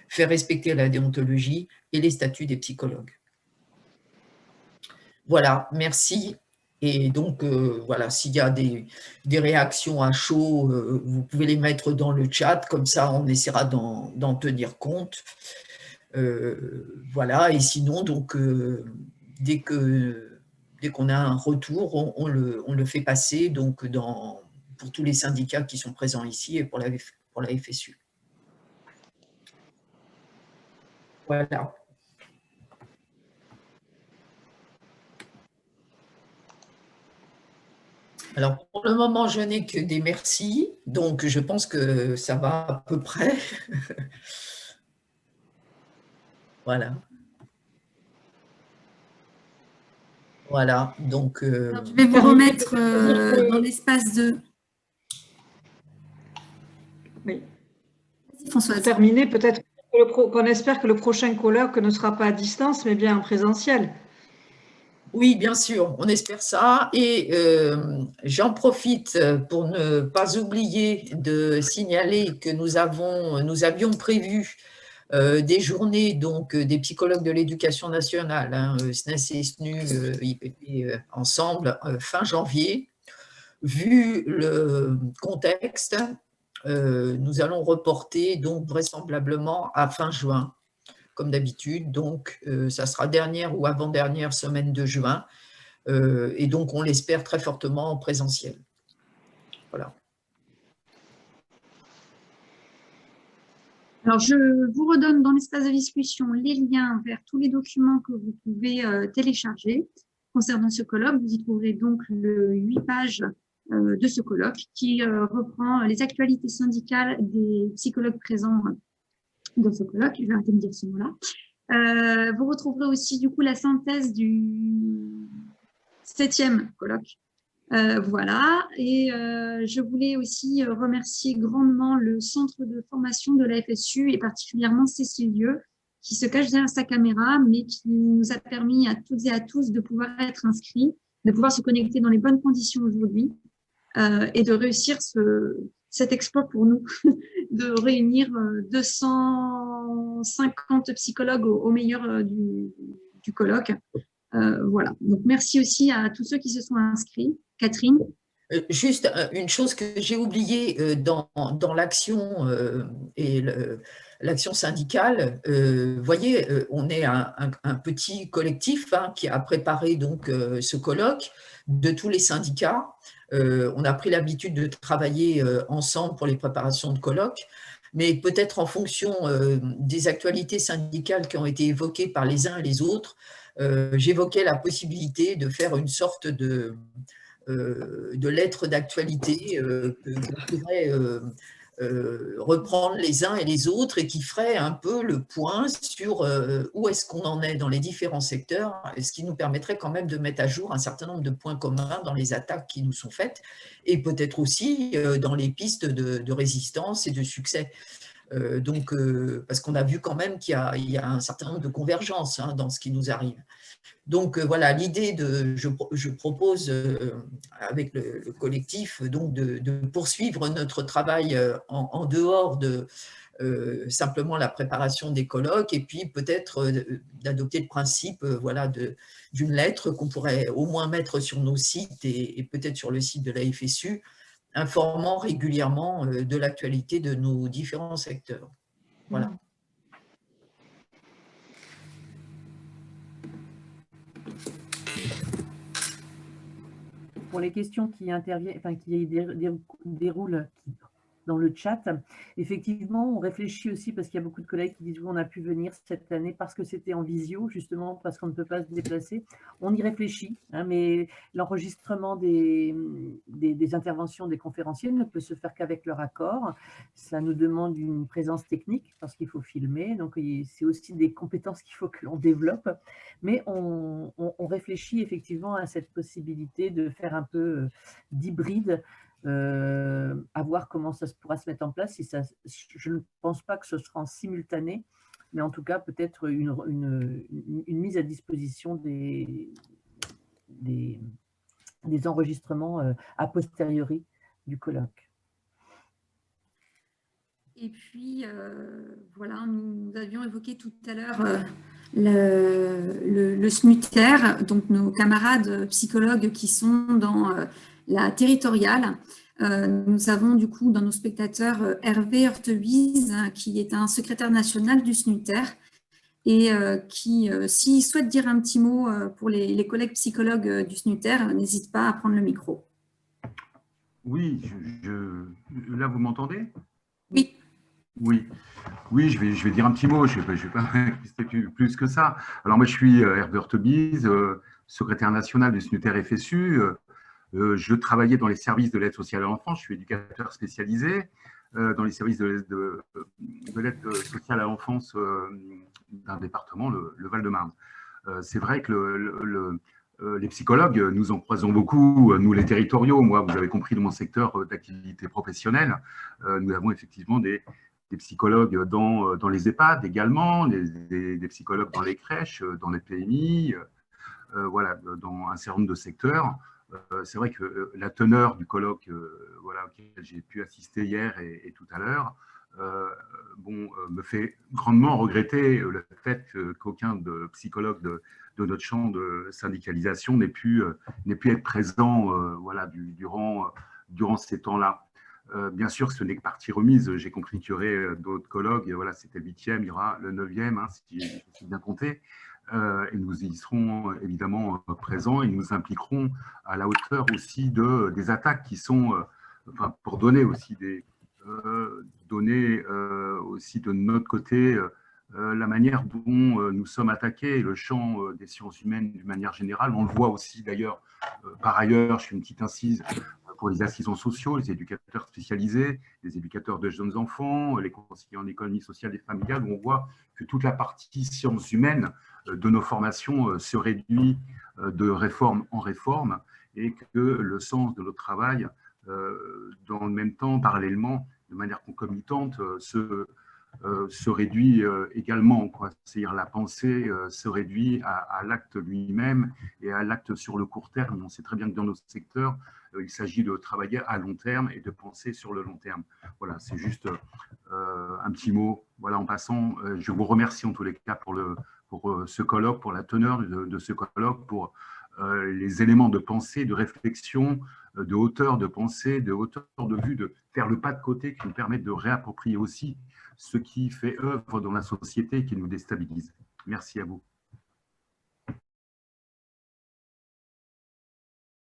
[SPEAKER 9] faire respecter la déontologie et les statuts des psychologues. Voilà, merci. Et donc, voilà, s'il y a des réactions à chaud, vous pouvez les mettre dans le chat, comme ça on essaiera d'en tenir compte. Voilà, et sinon, donc, dès qu'on a un retour, on le fait passer donc, pour tous les syndicats qui sont présents ici et pour la FSU. Voilà. Alors, pour le moment, je n'ai que des merci, donc je pense que ça va à peu près. Voilà. Voilà, donc…
[SPEAKER 4] Alors, je vais vous remettre dans l'espace de…
[SPEAKER 11] Oui.
[SPEAKER 4] Françoise.
[SPEAKER 11] Pour terminer, peut-être qu'on espère que le prochain colloque ne sera pas à distance, mais bien en présentiel.
[SPEAKER 9] Oui, bien sûr, on espère ça. Et j'en profite pour ne pas oublier de signaler que nous avions prévu des journées donc, des psychologues de l'éducation nationale, SNES et SNU, IPP ensemble, fin janvier. Vu le contexte, nous allons reporter donc vraisemblablement à fin juin, comme d'habitude. Donc, ça sera dernière ou avant-dernière semaine de juin. Et donc, on l'espère très fortement en présentiel. Voilà.
[SPEAKER 4] Alors, je vous redonne dans l'espace de discussion les liens vers tous les documents que vous pouvez télécharger concernant ce colloque. Vous y trouverez donc le 8 pages de ce colloque qui reprend les actualités syndicales des psychologues présents dans ce colloque. Je vais arrêter de dire ce mot-là. Vous retrouverez aussi du coup la synthèse du 7e colloque. Voilà, et je voulais aussi remercier grandement le centre de formation de la FSU et particulièrement Cécile Lieu qui se cache derrière sa caméra mais qui nous a permis à toutes et à tous de pouvoir être inscrits, de pouvoir se connecter dans les bonnes conditions aujourd'hui et de réussir cet exploit pour nous de réunir 250 psychologues au meilleur du colloque. Voilà, donc merci aussi à tous ceux qui se sont inscrits. Catherine?
[SPEAKER 9] Juste une chose que j'ai oubliée dans l'action et l'action syndicale. Vous voyez, on est un petit collectif qui a préparé donc ce colloque de tous les syndicats. On a pris l'habitude de travailler ensemble pour les préparations de colloques, mais peut-être en fonction des actualités syndicales qui ont été évoquées par les uns et les autres, j'évoquais la possibilité de faire une sorte de lettres d'actualité que pourrait reprendre les uns et les autres et qui ferait un peu le point sur où est-ce qu'on en est dans les différents secteurs, ce qui nous permettrait quand même de mettre à jour un certain nombre de points communs dans les attaques qui nous sont faites et peut-être aussi dans les pistes de résistance et de succès. Donc, parce qu'on a vu quand même qu'il y a un certain nombre de convergences dans ce qui nous arrive. Donc voilà, l'idée je propose avec le collectif donc de poursuivre notre travail en dehors de simplement la préparation des colloques et puis peut-être d'adopter le principe voilà, d'une lettre qu'on pourrait au moins mettre sur nos sites et peut-être sur le site de la FSU, informant régulièrement de l'actualité de nos différents secteurs. Voilà.
[SPEAKER 2] Pour les questions qui interviennent, enfin qui déroulent dans le chat, effectivement, on réfléchit aussi parce qu'il y a beaucoup de collègues qui disent oui, on a pu venir cette année parce que c'était en visio, justement parce qu'on ne peut pas se déplacer. On y réfléchit, hein, mais l'enregistrement des interventions des conférenciers ne peut se faire qu'avec leur accord. Ça nous demande une présence technique parce qu'il faut filmer, donc c'est aussi des compétences qu'il faut que l'on développe. Mais on réfléchit effectivement à cette possibilité de faire un peu d'hybride, à voir comment ça pourra se mettre en place. Je ne pense pas que ce sera en simultané, mais en tout cas peut-être une mise à disposition des enregistrements a posteriori du colloque.
[SPEAKER 4] Et puis, voilà, nous avions évoqué tout à l'heure le SNUTER, donc nos camarades psychologues qui sont dans la territoriale. Nous avons du coup dans nos spectateurs Hervé Hurtebise, qui est un secrétaire national du SNUTER et qui, s'il souhaite dire un petit mot pour les collègues psychologues du SNUTER, n'hésite pas à prendre le micro.
[SPEAKER 12] Oui, là vous m'entendez?
[SPEAKER 4] Oui.
[SPEAKER 12] Oui, je vais dire un petit mot, je vais pas insister plus que ça. Alors moi je suis Hervé Hurtebise, secrétaire national du SNUTER FSU. Je travaillais dans les services de l'aide sociale à l'enfance, je suis éducateur spécialisé dans les services de l'aide sociale à l'enfance d'un département, le Val-de-Marne. C'est vrai que les psychologues, nous en croisons beaucoup, nous les territoriaux. Moi, vous avez compris, dans mon secteur d'activité professionnelle, nous avons effectivement des psychologues dans les EHPAD également, des psychologues dans les crèches, dans les PMI, voilà, dans un certain nombre de secteurs. C'est vrai que la teneur du colloque voilà, auquel j'ai pu assister hier et tout à l'heure me fait grandement regretter le fait qu'aucun psychologue de notre champ de syndicalisation n'ait pu être présent voilà, durant ces temps-là. Bien sûr, ce n'est que partie remise. J'ai compris qu'il y aurait d'autres colloques. Voilà, c'était le 8e, il y aura le 9e, hein, si j'ai bien compté. Et nous y serons évidemment présents et nous impliquerons à la hauteur aussi des attaques qui sont, enfin, pour donner aussi aussi de notre côté la manière dont nous sommes attaqués, le champ des sciences humaines d'une manière générale. On le voit aussi d'ailleurs, par ailleurs, je fais une petite incise pour les assistants sociaux, les éducateurs spécialisés, les éducateurs de jeunes enfants, les conseillers en économie sociale et familiale, où on voit que toute la partie sciences humaines de nos formations se réduit de réforme en réforme et que le sens de notre travail, dans le même temps, parallèlement, de manière concomitante, se réduit également. C'est-à-dire la pensée se réduit à l'acte lui-même et à l'acte sur le court terme. On sait très bien que dans nos secteurs, il s'agit de travailler à long terme et de penser sur le long terme. Voilà, c'est juste un petit mot. Voilà, en passant, je vous remercie en tous les cas pour ce colloque, pour la teneur de ce colloque, pour les éléments de pensée, de réflexion, de hauteur de pensée, de hauteur de vue, de faire le pas de côté qui nous permettent de réapproprier aussi ce qui fait œuvre dans la société et qui nous déstabilise. Merci à vous.